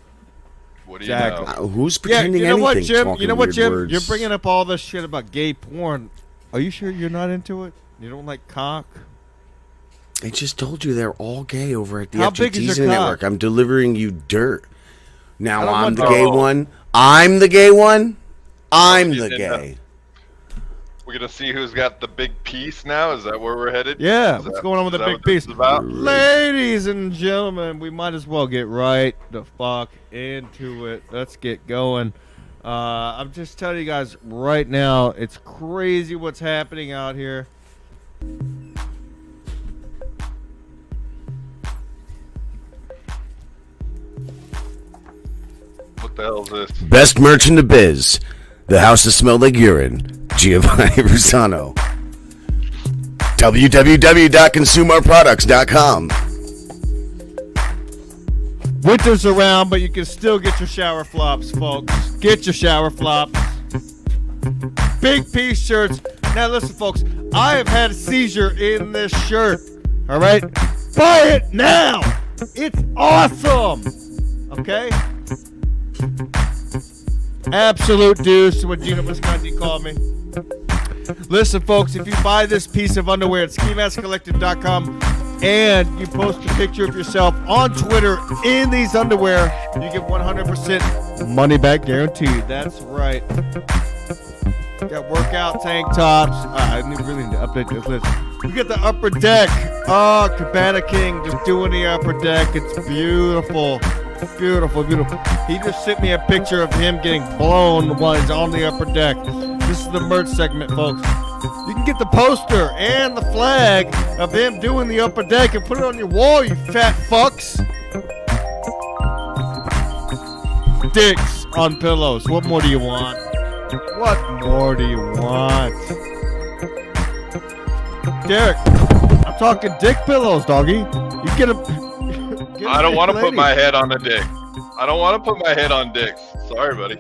What do you Exactly. know? Who's Yeah, pretending you know what, anything? Jim? talking You know what, weird Jim? words? You're bringing up all this shit about gay porn. Are you sure you're not into it? You don't like cock? I just told you they're all gay over at the How big is FGTZ your cock? network. I'm delivering you dirt. I Now don't I'm want the dirt. gay one. I'm the gay one. I'm you the did gay. We're gonna see who's got the big piece now. Is that where we're headed? Yeah, Is what's that- going on with is the that big what this piece? is about? Ladies and gentlemen, we might as well get right the fuck into it. Let's get going. I'm just telling you guys right now, it's crazy what's happening out here. What the hell is this? Best merch in the biz. The house that smelled like urine. Giovanni Rusano. www.consumeourproducts.com. Winter's around, but you can still get your shower flops, folks. Get your shower flops. Big piece shirts. Now listen, folks, I have had a seizure in this shirt. All right? Buy it now. It's awesome. Okay? Absolute deuce, what Gino Visconti called me. Listen, folks, if you buy this piece of underwear at skimaskcollective.com and you post a picture of yourself on Twitter in these underwear, you get 100% money back guaranteed. That's right. Got workout tank tops. I really need to update this list. We get the upper deck. Oh, Cabana King just doing the upper deck. It's beautiful. Beautiful, beautiful. He just sent me a picture of him getting blown while he's on the upper deck. This is the merch segment, folks. You can get the poster and the flag of him doing the upper deck and put it on your wall, you fat fucks. Dicks on pillows. What more do you want? What more do you want? Derek, I'm talking dick pillows, doggy. You get a... I don't want to put my head on a dick. I don't want to put my head on dicks. Sorry, buddy.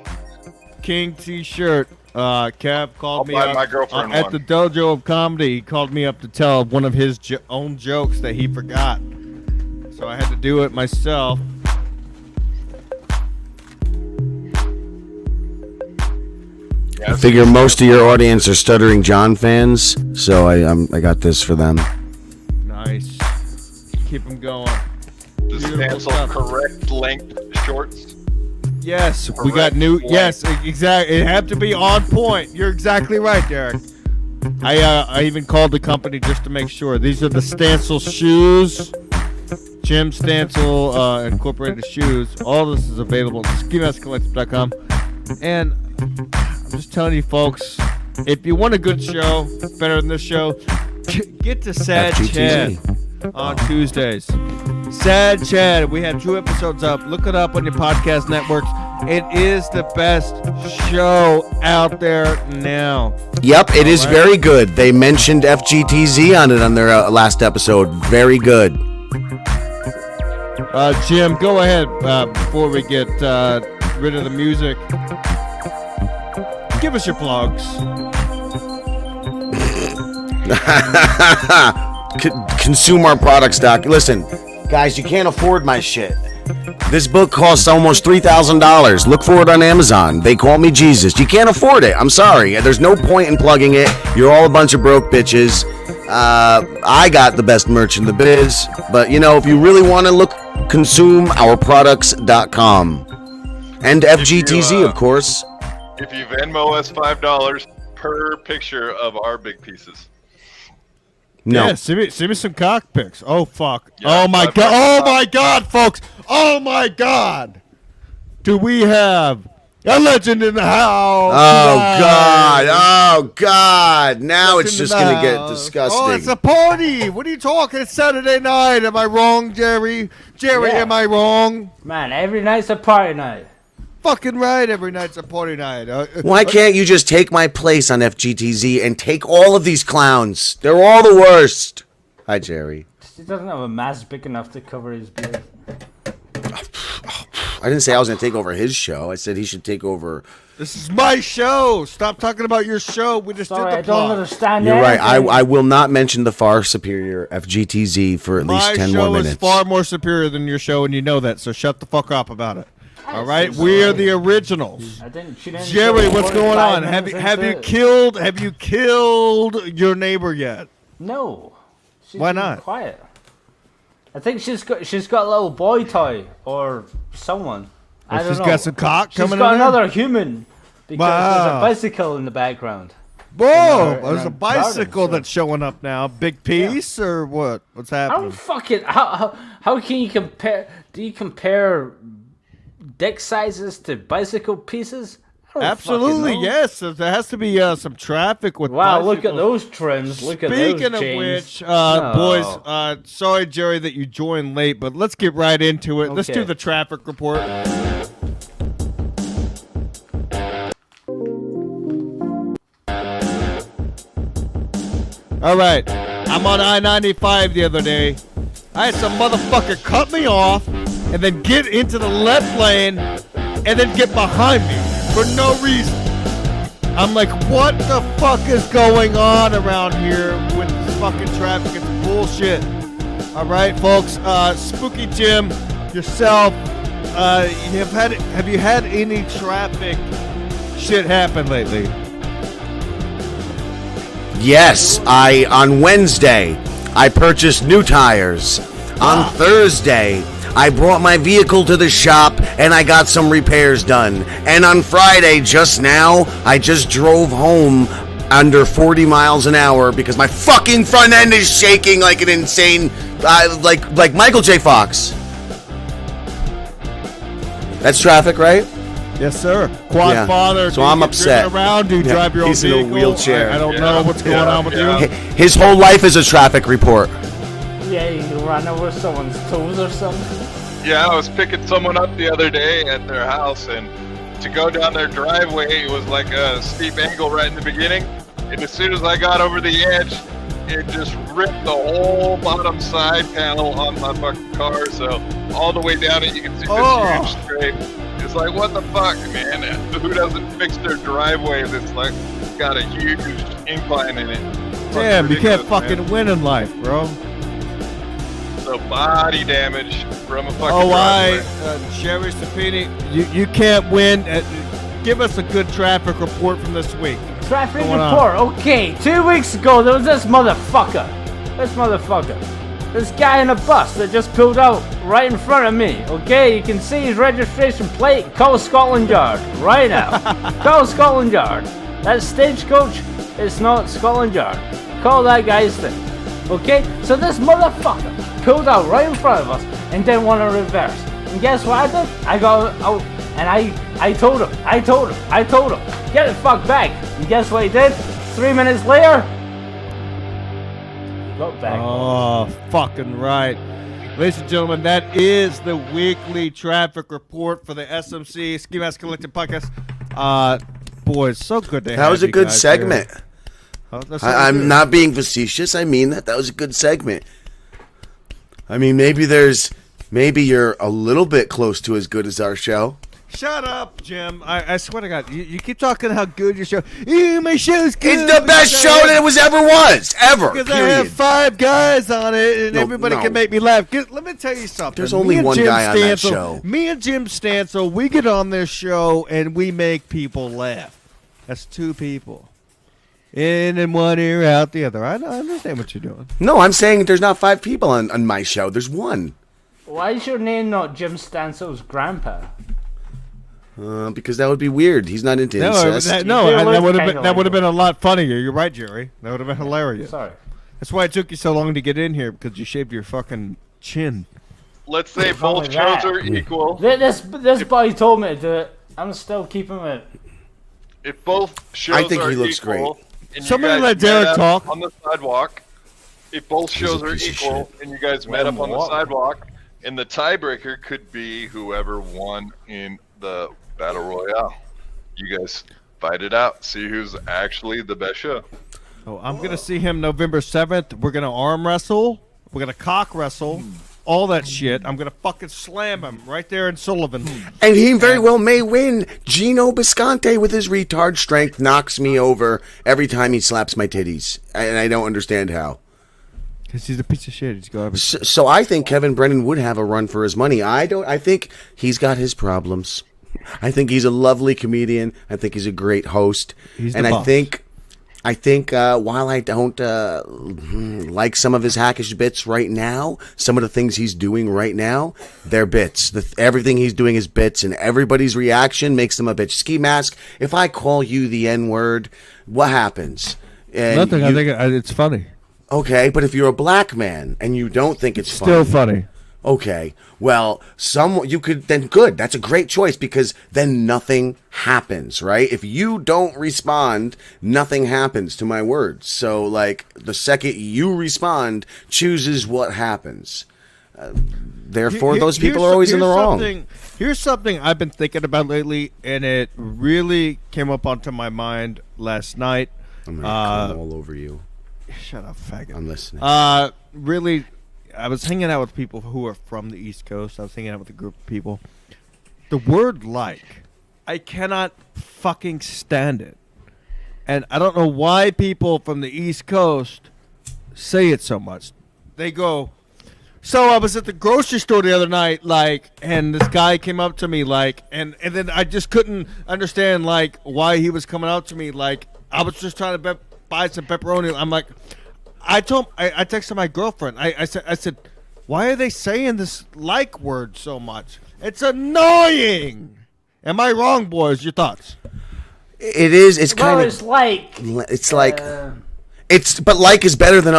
King T-shirt. Kev called me up my girlfriend at the Dojo of Comedy. He called me up to tell one of his own jokes that he forgot. So I had to do it myself. I figure most of your audience are Stuttering John fans, so I got this for them. Nice. Keep them going. Does Stancil correct length shorts? Yes, we got new. Length. Yes, exactly. It had to be on point. You're exactly right, Derek. I even called the company just to make sure. These are the Stancil shoes. Jim Stancil Incorporated shoes. All this is available at skimaskcollective.com. And I'm just telling you, folks, if you want a good show, better than this show, get to Sad Chad on Tuesdays. Sad Chad. We have 2 episodes up. Look it up on your podcast networks. It is the best show out there now. Yep, it is very good. They mentioned FGTZ on it on their last episode. Very good. Jim, go ahead before we get rid of the music. Give us your plugs. Consume our products, Doc. Listen, guys, you can't afford my shit. This book costs almost $3,000. Look for it on Amazon. They call me Jesus. You can't afford it. I'm sorry. There's no point in plugging it. You're all a bunch of broke bitches. I got the best merch in the biz. But, you know, if you really want to look, consumeourproducts.com. And FGTZ, of course. If you Venmo us $5 per picture of our big pieces. No. Yeah, send me some cock pics. Oh, fuck. Yeah, oh, my God. Oh, my God, folks. Oh, my God. Do we have a legend in the house? Oh, God. Oh, God. Now it's just going to get disgusting. Oh, it's a party. What are you talking? It's Saturday night. Am I wrong, Jerry? Jerry, Yeah. am I wrong? Man, every night's a party night. Fucking right. Every night's a party night. Why can't you just take my place on FGTZ and take all of these clowns? They're all the worst. Hi, Jerry. He doesn't have a mask big enough to cover his beard. I didn't say I was going to take over his show. I said he should take over. This is my show. Stop talking about your show. We just Sorry, did I the don't plot. understand You're right. anything. I will not mention the far superior FGTZ for at least 10 more My show minutes. is far more superior than your show, and you know that, so shut the fuck up about it. All right? We are the originals. I didn't. She didn't Jerry, show what's going 45 on? Have you minutes into it. killed your neighbor yet? No. She's Why being not? Quiet. I think she's got a little boy toy or someone. I don't She's know. got some cock She's coming got in there? another human because Wow. there's a bicycle in the background. Whoa, in there's our a bicycle garden, so- that's showing up now. Big piece or what? What's How happening? fucking how can you compare? Do you compare dick sizes to bicycle pieces? I don't Absolutely, fucking know. yes. There has to be some traffic with Wow, look at bicycles. those trims. Look at those Speaking of chains. which, No. boys, sorry, Jerry, that you joined late, but let's get right into it. Let's Okay. do the traffic report. All right, I'm on I-95 the other day. I had some motherfucker cut me off and then get into the left lane and then get behind me for no reason. I'm like, what the fuck is going on around here with this fucking traffic? It's bullshit. All right, folks. Spooky Jim, yourself. Have you had any traffic shit happen lately? Yes, on Wednesday, I purchased new tires. On Thursday, I brought my vehicle to the shop and I got some repairs done. And on Friday, just now, I just drove home under 40 miles an hour because my fucking front end is shaking like an insane, like Michael J. Fox. That's traffic, right? Yes, sir. Quad father. So I'm upset. Around? Do you drive your own He's vehicle? in a wheelchair. I don't know what's going on with you. His whole life is a traffic report. Yeah, you can run over someone's toes or something. Yeah, I was picking someone up the other day at their house, and to go down their driveway, it was like a steep angle right in the beginning. And as soon as I got over the edge, it just ripped the whole bottom side panel on my fucking car. So all the way down it, you can see this huge scrape. It's like, what the fuck, man? Who doesn't fix their driveway that's like got a huge incline in it? Damn, you can't fucking win in life, bro. So body damage from a fucking driveway. Sherry Sapini, you can't win. Give us a good traffic report from this week. Traffic report. Okay, 2 weeks ago there was this motherfucker. This guy in a bus that just pulled out right in front of me. Okay, you can see his registration plate. Call Scotland Yard right now. Call Scotland Yard. That's Stagecoach. It's not Scotland Yard. Call that guy's thing. Okay, so this motherfucker pulled out right in front of us and didn't want to reverse. And guess what I did? I got out and I told him, get the fuck back. And guess what he did? 3 minutes later, he got back. Oh, fucking right. Ladies and gentlemen, that is the weekly traffic report for the SMC Ski Mask Collective Podcast. Boys, so good to have you. That was a good segment. I'm not. not being facetious. I mean that. That was a good segment. I mean, maybe you're a little bit close to as good as our show. Shut up, Jim. I swear to God, you keep talking how good your show. My show's good. It's the best show that it ever was. Because I have 5 guys on it, and everybody can make me laugh. Let me tell you something. There's only one guy on that show. Me and Jim Stansel, we get on this show, and we make people laugh. That's 2 people. In and one ear, out the other. I understand what you're doing. No, I'm saying there's not 5 people on my show. There's 1. Why is your name not Jim Stansel's grandpa? Because that would be weird. He's not into incest. That would have been a lot funnier. You're right, Jerry. That would have been hilarious. Sorry. That's why it took you so long to get in here, because you shaved your fucking chin. Let's say both shows are equal. This boy told me to do it. I'm still keeping it. If both shows I think are he looks equal, great. and Somebody you guys let Derek met up talk. on the sidewalk. If both shows are piece of equal and you guys met up on the sidewalk, and the tiebreaker could be whoever won in the Battle Royale. You guys fight it out. See who's actually the best show. Oh, I'm going to see him November 7th. We're going to arm wrestle. We're going to cock wrestle. All that shit. I'm going to fucking slam him right there in Sullivan. And he very well may win. Gino Bisconte with his retard strength knocks me over every time he slaps my titties. And I don't understand how. Because he's a piece of shit. He's garbage. So I think Kevin Brennan would have a run for his money. I think he's got his problems. I think he's a lovely comedian. I think he's a great host. And I think while I don't like some of his hackish bits right now, some of the things he's doing right now, they're bits. Everything he's doing is bits, and everybody's reaction makes him a bitch. Ski Mask, if I call you the N-word, what happens? And nothing. I think it's funny. Okay, but if you're a black man and you don't think it's still funny. Okay, well, you could then good. That's a great choice because then nothing happens, right? If you don't respond, nothing happens to my words. So, like, the second you respond, chooses what happens. Therefore, those people are always in the wrong. Here's something I've been thinking about lately, and it really came up onto my mind last night. I'm gonna come all over you. Shut up, faggot. I'm listening. Really, I was hanging out with people who are from the East Coast. I was hanging out with a group of people. The word like, I cannot fucking stand it. And I don't know why people from the East Coast say it so much. They go, So I was at the grocery store the other night, like, and this guy came up to me, like, and then I just couldn't understand, like, why he was coming up to me, like, I was just trying to buy some pepperoni. I'm like, I texted my girlfriend. I said, why are they saying this like word so much? It's annoying. Am I wrong, boys? Your thoughts? It is. It's kind of. It's like. It's like. It's but like is better than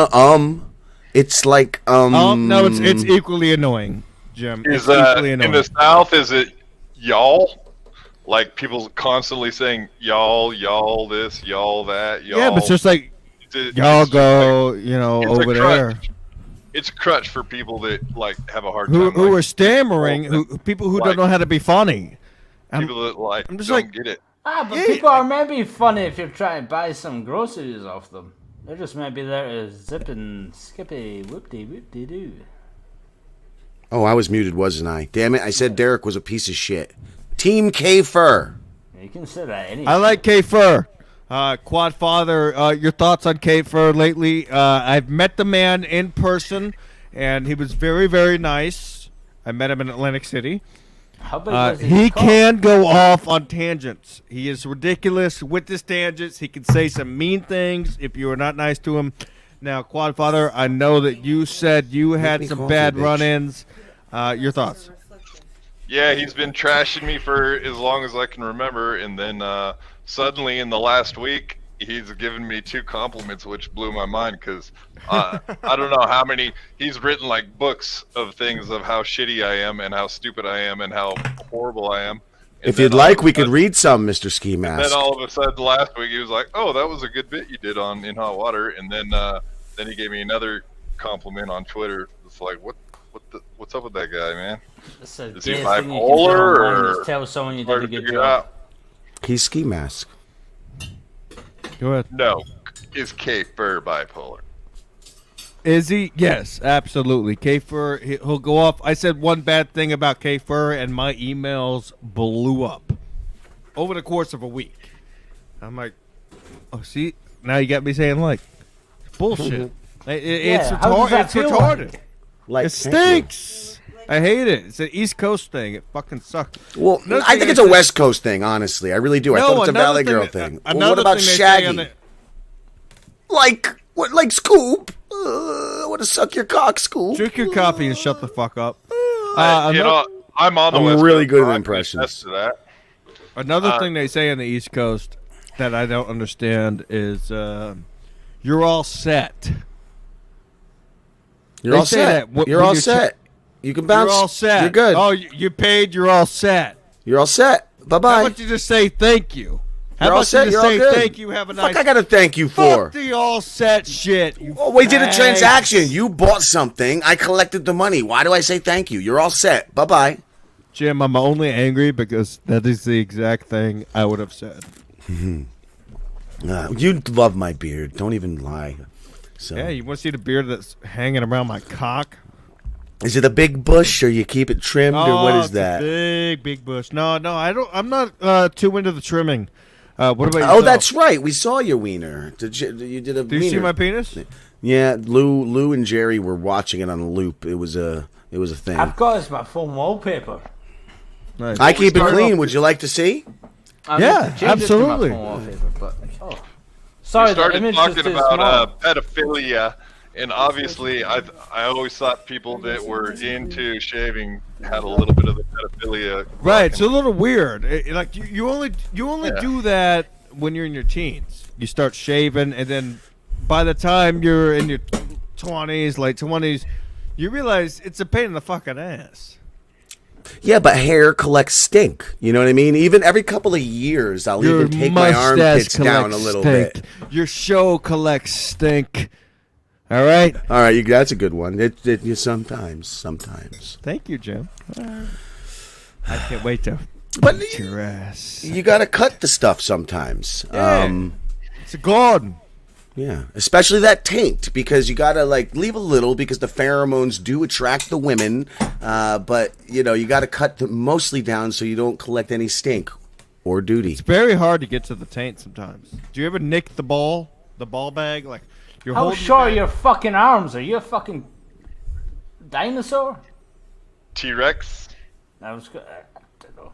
It's like No, it's equally annoying, Jim. It's equally annoying. In the South, is it y'all? Like people constantly saying y'all this, y'all that, y'all. Yeah, but it's just like y'all go, like, over there. It's a crutch for people that like have a hard time. Who are stammering? People who don't know how to be funny. People that I'm just don't get it. But people are maybe funny if you're trying to buy some groceries off them. They're just maybe there to zip and skippy whoop-de-doo. Oh, I was muted, wasn't I? Damn it, I said Derek was a piece of shit. Team K-Fur. You can say that anything. I like K-Fur. Quad Father, your thoughts on K-Fur lately? I've met the man in person, and he was very, very nice. I met him in Atlantic City. How big was he can go off on tangents. He is ridiculous with his tangents. He can say some mean things if you are not nice to him. Now, Quad Father, I know that you said you had some bad run-ins. Your thoughts? Yeah, he's been trashing me for as long as I can remember, and then suddenly in the last week, he's given me 2 compliments, which blew my mind because I don't know how many. He's written like books of things of how shitty I am and how stupid I am and how horrible I am. And if you'd like, we could read some, Mr. Ski Mask. Then all of a sudden last week he was like, "Oh, that was a good bit you did on In Hot Water," and then he gave me another compliment on Twitter. It's like, what's up with that guy, man? Is he bipolar or tell someone you did a good job? Out? He's Ski Mask. Go ahead. No, is K-Fur bipolar? Is he? Yes, absolutely. K-Fur, he'll go off. I said one bad thing about K-Fur, and my emails blew up over the course of a week. I'm like, oh, see? Now you got me saying, like, bullshit. It's retarded. Like, it stinks. I hate it. It's an East Coast thing. It fucking sucks. Well, I think it's a West Coast thing, honestly. I really do. I thought it's a Valley Girl thing. Well, what about Shaggy? Like Scoop? I want to suck your cock, Scoop. Drink your coffee and shut the fuck up. I'm on the West really Coast, good at impressions. Another thing they say on the East Coast that I don't understand is you're all set. You're all set. You're all set. You can bounce. You're all set. You're good. Oh, you paid. You're all set. You're all set. Bye-bye. How about you just say thank you? How You're about all set. you You're just all say good. thank you? Have a nice. Fuck, I got to thank you for. Fuck the all set shit. Oh, we did a transaction. You bought something. I collected the money. Why do I say thank you? You're all set. Bye-bye. Jim, I'm only angry because that is the exact thing I would have said. You love my beard. Don't even lie. So. Yeah, you want to see the beard that's hanging around my cock? Is it a big bush, or you keep it trimmed, or what is that? Big bush. No, I don't. I'm not too into the trimming. What about yourself? Oh, that's right. We saw your wiener. You did a. Did you see my penis? Yeah, Lou and Jerry were watching it on a loop. It was a thing. I've got it as my phone wallpaper. Nice. I keep it clean. Would you like to see? Yeah, absolutely. Sorry, we started talking about pedophilia, and obviously, I always thought people that were into shaving had a little bit of the pedophilia. Right, it's a little weird. Like you only do that when you're in your teens. You start shaving, and then by the time you're in your 20s, late 20s, you realize it's a pain in the fucking ass. Yeah, but hair collects stink. You know what I mean? Even every couple of years, I'll even take my armpits down a little bit. Your show collects stink. All right? All right, that's a good one. Sometimes. Thank you, Jim. I can't wait to beat your ass. You got to cut the stuff sometimes. Yeah. It's a garden. Yeah, especially that taint, because you gotta leave a little because the pheromones do attract the women, but you gotta cut mostly down so you don't collect any stink or duty. It's very hard to get to the taint sometimes. Do you ever nick the ball bag? Like you're How short are your fucking arms? Are you a fucking Dinosaur? T-Rex. That was good. I don't know.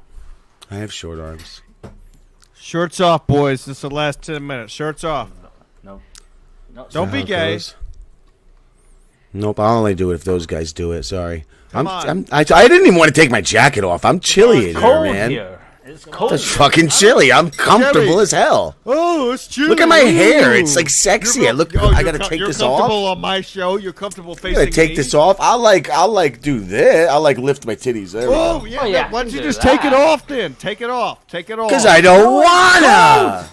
I have short arms. Shirts off, boys. This is the last 10 minutes. Shirts off. No. Don't be gay. Nope, I'll only do it if those guys do it. Sorry. Come on. I didn't even want to take my jacket off. I'm chilly in here, Cold man. here. It's cold. It's fucking chilly. I'm comfortable as hell. Oh, it's chilly. Look at my hair. Ooh. It's like sexy. I gotta take this You're off. comfortable on my show. You're comfortable I facing gotta take me. this off. I'll do this. I'll lift my titties. There we Oh, go. yeah. Oh, yeah, Why don't you you do just take it that. off then? Take it off. Take it off. Because I don't wanna.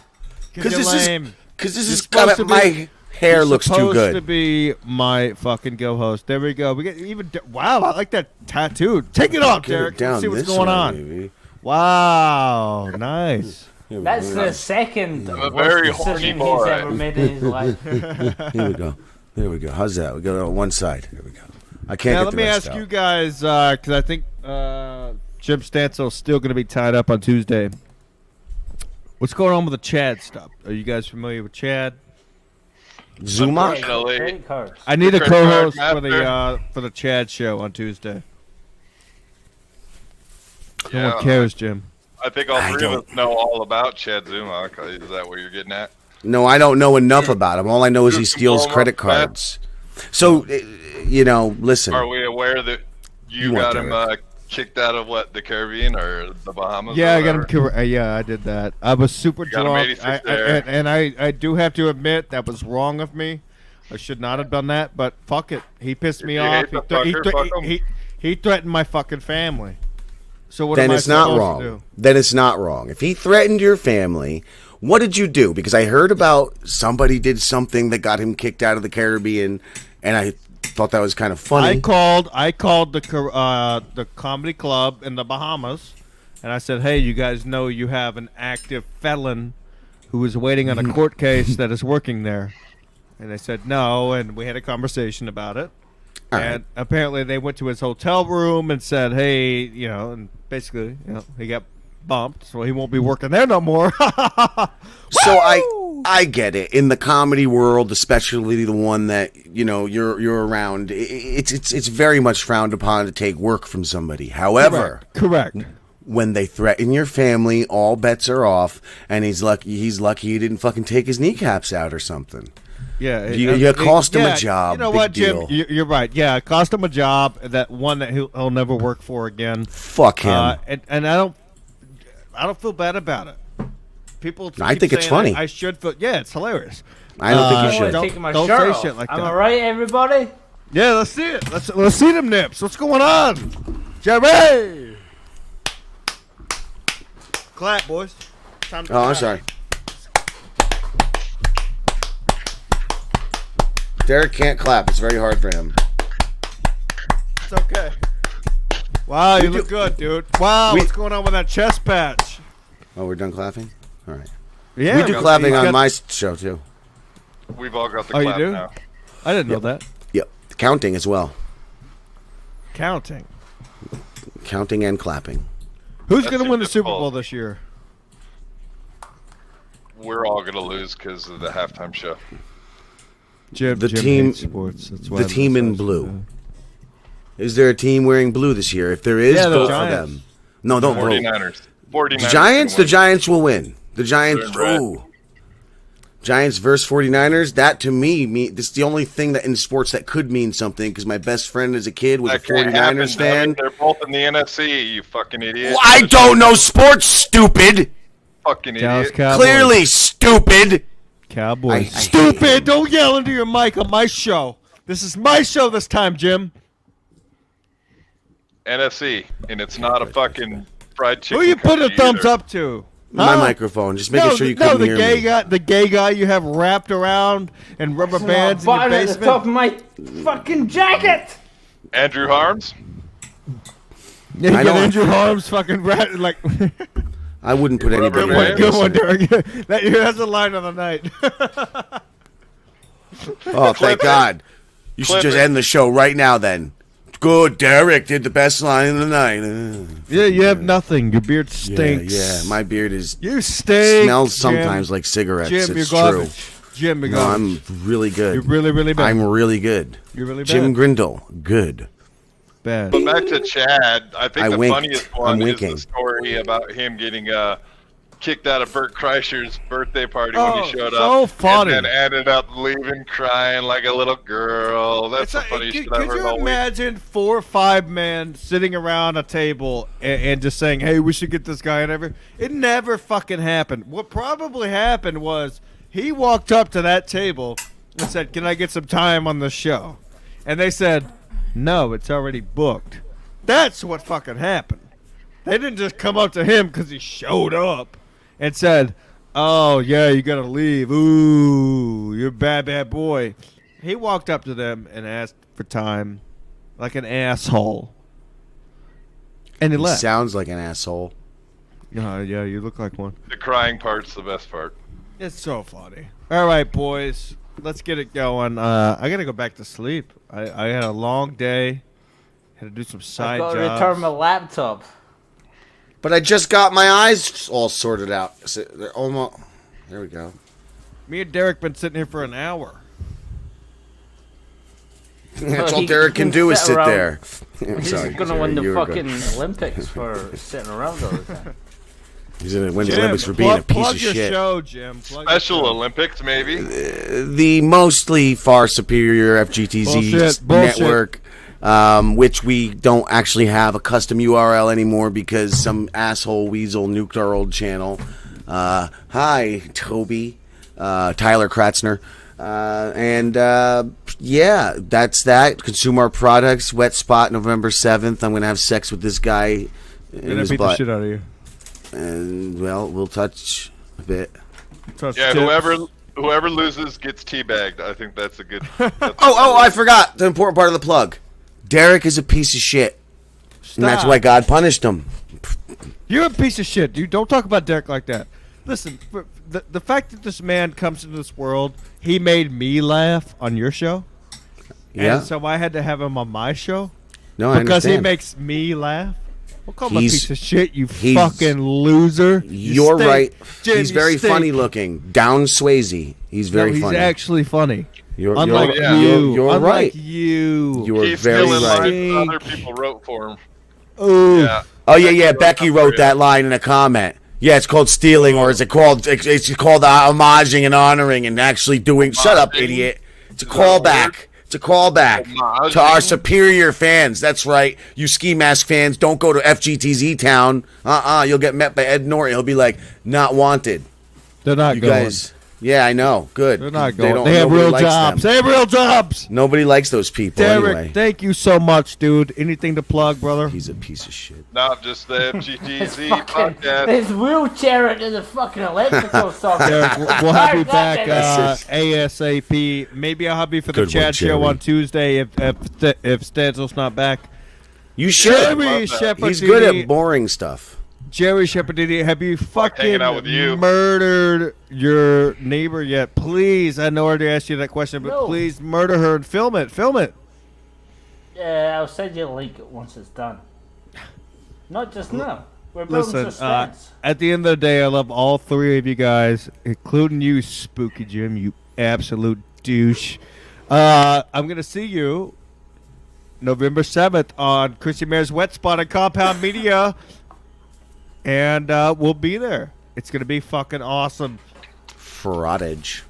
Because Because this is supposed to be- my hair looks too supposed to good. be my fucking co-host. There we go. We get even. Wow, I like that tattoo. Take it off, Get it Derek. down Let's see what's this going way, on. baby. Wow, nice. Here we That's go. the second I'm a worst very horny decision boy. he's ever made in his life. Here we go. There we go. How's that? We go on one side. Here we go. I can't Now get let the me rest ask out. you guys because I think Jim Stansel's still going to be tied up on Tuesday. What's going on with the Chad stuff? Are you guys familiar with Chad? Zuma? Unfortunately, Credit cards. I need a Credit card co-host master. for the Chad show on Tuesday. No yeah, one cares, Jim. I think all I three of don't- us know all about Chad Zuma. Is that what you're getting at? No, I don't know enough about him. All I know is he You're steals from credit Walmart, Matt? cards. So, listen. Are we aware that you You got want him kicked out of the Caribbean or the Bahamas? Yeah, or I got him. whatever? Yeah, I did that. I was super got him drunk, 86 there. and I do have to admit that was wrong of me. I should not have done that, but fuck it. He pissed me you off. hate the fucker, fuck him. He threatened my fucking family. So what Then am I it's not supposed wrong. to do? Then it's not wrong. If he threatened your family, what did you do? Because I heard about somebody did something that got him kicked out of the Caribbean, and I thought that was kind of funny. I called the comedy club in the Bahamas, and I said, "Hey, you guys know you have an active felon who is waiting on a court case that is working there." And they said no, and we had a conversation about it. All And right. apparently they went to his hotel room and said, "Hey, and basically, he got bumped, so he won't be working there no more." So I get it. In the comedy world, especially the one that you're around, it's very much frowned upon to take work from somebody. However, Correct. when they threaten your family, all bets are off, and he's lucky he didn't fucking take his kneecaps out or something. Yeah, You cost him a job. You know Big what, Jim? deal. You're right. Yeah, it cost him a job. That one that he'll never work for again. Fuck him. And I don't feel bad about it. People, I keep think it's saying funny. I should feel. Yeah, it's hilarious. I don't think you I'm should. gonna take my Don't shirt say off. shit like Am that. I right, everybody? Yeah, let's see it. Let's see them nips. What's going on, Jerry? Clap, boys. Time to Oh, I'm clap. sorry. Derek can't clap. It's very hard for him. It's okay. Wow, you look good, dude. Wow, We- what's going on with that chest patch? Oh, we're done clapping? All right. Yeah, We do clapping he's on got- my show, too. We've all got the Oh, you clap do? now. I didn't know that. Yep. Counting as well. Counting. Counting and clapping. Who's That's going to win the Super difficult. Bowl this year? We're all going to lose because of the halftime show. Jim. The Jim team- hates sports. That's why the team in that's- blue. Is there a team wearing blue this year? If there is, Yeah, the vote for Giants. them. No, don't vote. 49ers. 49ers. The Giants? gonna The win. Giants will win. The Giants. They're in red. Ooh. Giants versus 49ers. That to me, this is the only thing that in sports that could mean something because my best friend as a kid was That a can't 49ers happen, fan. Doug. They're both in the NFC, you fucking idiot. Well, I don't know sports, stupid. Fucking Dallas idiot. Cowboys. Clearly, stupid. Cowboys. I hate Stupid! Don't yell into your mic on my show. This is my show this time, Jim. NFC, and it's not a fucking fried chicken. Who you put a company thumbs either. up to? My Huh? microphone. Just making sure you no, couldn't the hear gay me. guy, the gay guy you have wrapped around and rubber bands in your Button at the top of basement. my fucking jacket. Andrew Harms? Yeah, you I got know. Andrew Harms fucking wrapped like. I wouldn't put Rubber anybody. band. Good one, Derek. That's the line of the night. Oh, thank God. You should just Clip it. end the show right now then. Good, Derek did the best line of the night. Yeah, you have nothing. Your beard Yeah, stinks. yeah. My beard is You stink. smells Jim. sometimes like cigarettes. Jim, you're it's true. garbage. Jim, you're No, garbage. I'm really good. You're really, really bad. I'm really good. You're really bad. Jim Grindle, good. bad. But back to Chad, I think I the winked. funniest one I'm is winking. the story about him getting kicked out of Bert Kreischer's birthday party when he showed so up. funny. And then ended up leaving crying like a little girl. That's the funniest shit I've Could heard you all week. imagine 4 or 5 men sitting around a table and just saying, hey, we should get this guy and everything? It never fucking happened. What probably happened was he walked up to that table and said, can I get some time on the show? And they said, no, it's already booked. That's what fucking happened. They didn't just come up to him because he showed up and said, oh, yeah, you got to leave. Ooh, you're a bad, bad boy. He walked up to them and asked for time like an asshole. And he He left. sounds like an asshole. Yeah, you look like one. The crying part's the best part. It's so funny. All right, boys. Let's get it going. I got to go back to sleep. I had a long day. Had to do some I side got to jobs. return my laptop. But I just got my eyes all sorted out. So they're almost. There we go. Me and Derek been sitting here for an hour. That's Well, all he Derek can can do is sit sit around. there. I'm He's sorry, gonna sorry, win the you were fucking good. Olympics for sitting around all the time. He's gonna win the Jim, Olympics for being a piece plug of your shit. show, Jim. Plug your Special show. Olympics, maybe? The mostly far superior FGTZ Bullshit. network, which we don't actually have a custom URL anymore because some asshole weasel nuked our old channel. Hi, Toby, Tyler Kratzner. Yeah, that's that. Consume our products. Wet Spot, November 7th. I'm going to have sex with this guy in Gonna his beat the butt. shit out of you. And, well, we'll touch a bit. Touch Yeah, tips. whoever loses gets teabagged. I think that's a good. Oh, I forgot the important part of the plug. Derek is a piece of shit. And that's Stop. why God punished him. You're a piece of shit, dude. Don't talk about Derek like that. Listen, the fact that this man comes into this world, he made me laugh on your show. Yeah. And so I had to have him on my show. No, I Because he understand. makes me laugh. Don't call him a He's- piece of shit, you he's- fucking loser. You You're stink. right. Jim, He's you very stink. funny looking. Down Swayze. He's very No, he's funny. actually funny. You're Unlike yeah. you. You're Unlike right. you. You're He's very still in right. line. Other people wrote for him. Ooh. Yeah. Oh yeah. Becky wrote that line in a comment. Yeah, it's called stealing, or is it called? It's called homaging and honoring and actually doing. Shut up, Homaging? idiot! It's a Is that a word? callback. It's a callback to our Homaging? superior fans. That's right. You ski mask fans, don't go to FGTZ town. You'll get met by Ed Norton. He'll be like, not wanted. They're not You going. guys. Yeah, I know. Good. They're not going. don't- They have nobody real likes jobs. them. They have real jobs. Nobody likes those people Derek, anyway. thank you so much, dude. Anything to plug, brother? He's a piece of shit. Not just the His FGTZ fucking podcast. his wheelchair into the fucking electrical socket. Derek, we'll have you back That's ASAP. Maybe I'll have you for the Good Chad one, show Jeremy. on Tuesday if Stanzel's not back. You should. Jerry He's good Shepardini, at boring stuff. Jerry Shepardini, have you fucking hanging out with you. murdered your neighbor yet? Please, I know I already asked you that question, but No. please murder her and film it. Film it. Yeah, I'll send you a link once it's done. Not just now. We're building Listen, suspense. at the end of the day, I love all three of you guys, including you, Spooky Jim, you absolute douche. I'm going to see you November 7th on Chrissy Mayor's Wet Spot and Compound Media, and we'll be there. It's going to be fucking awesome. Frottage.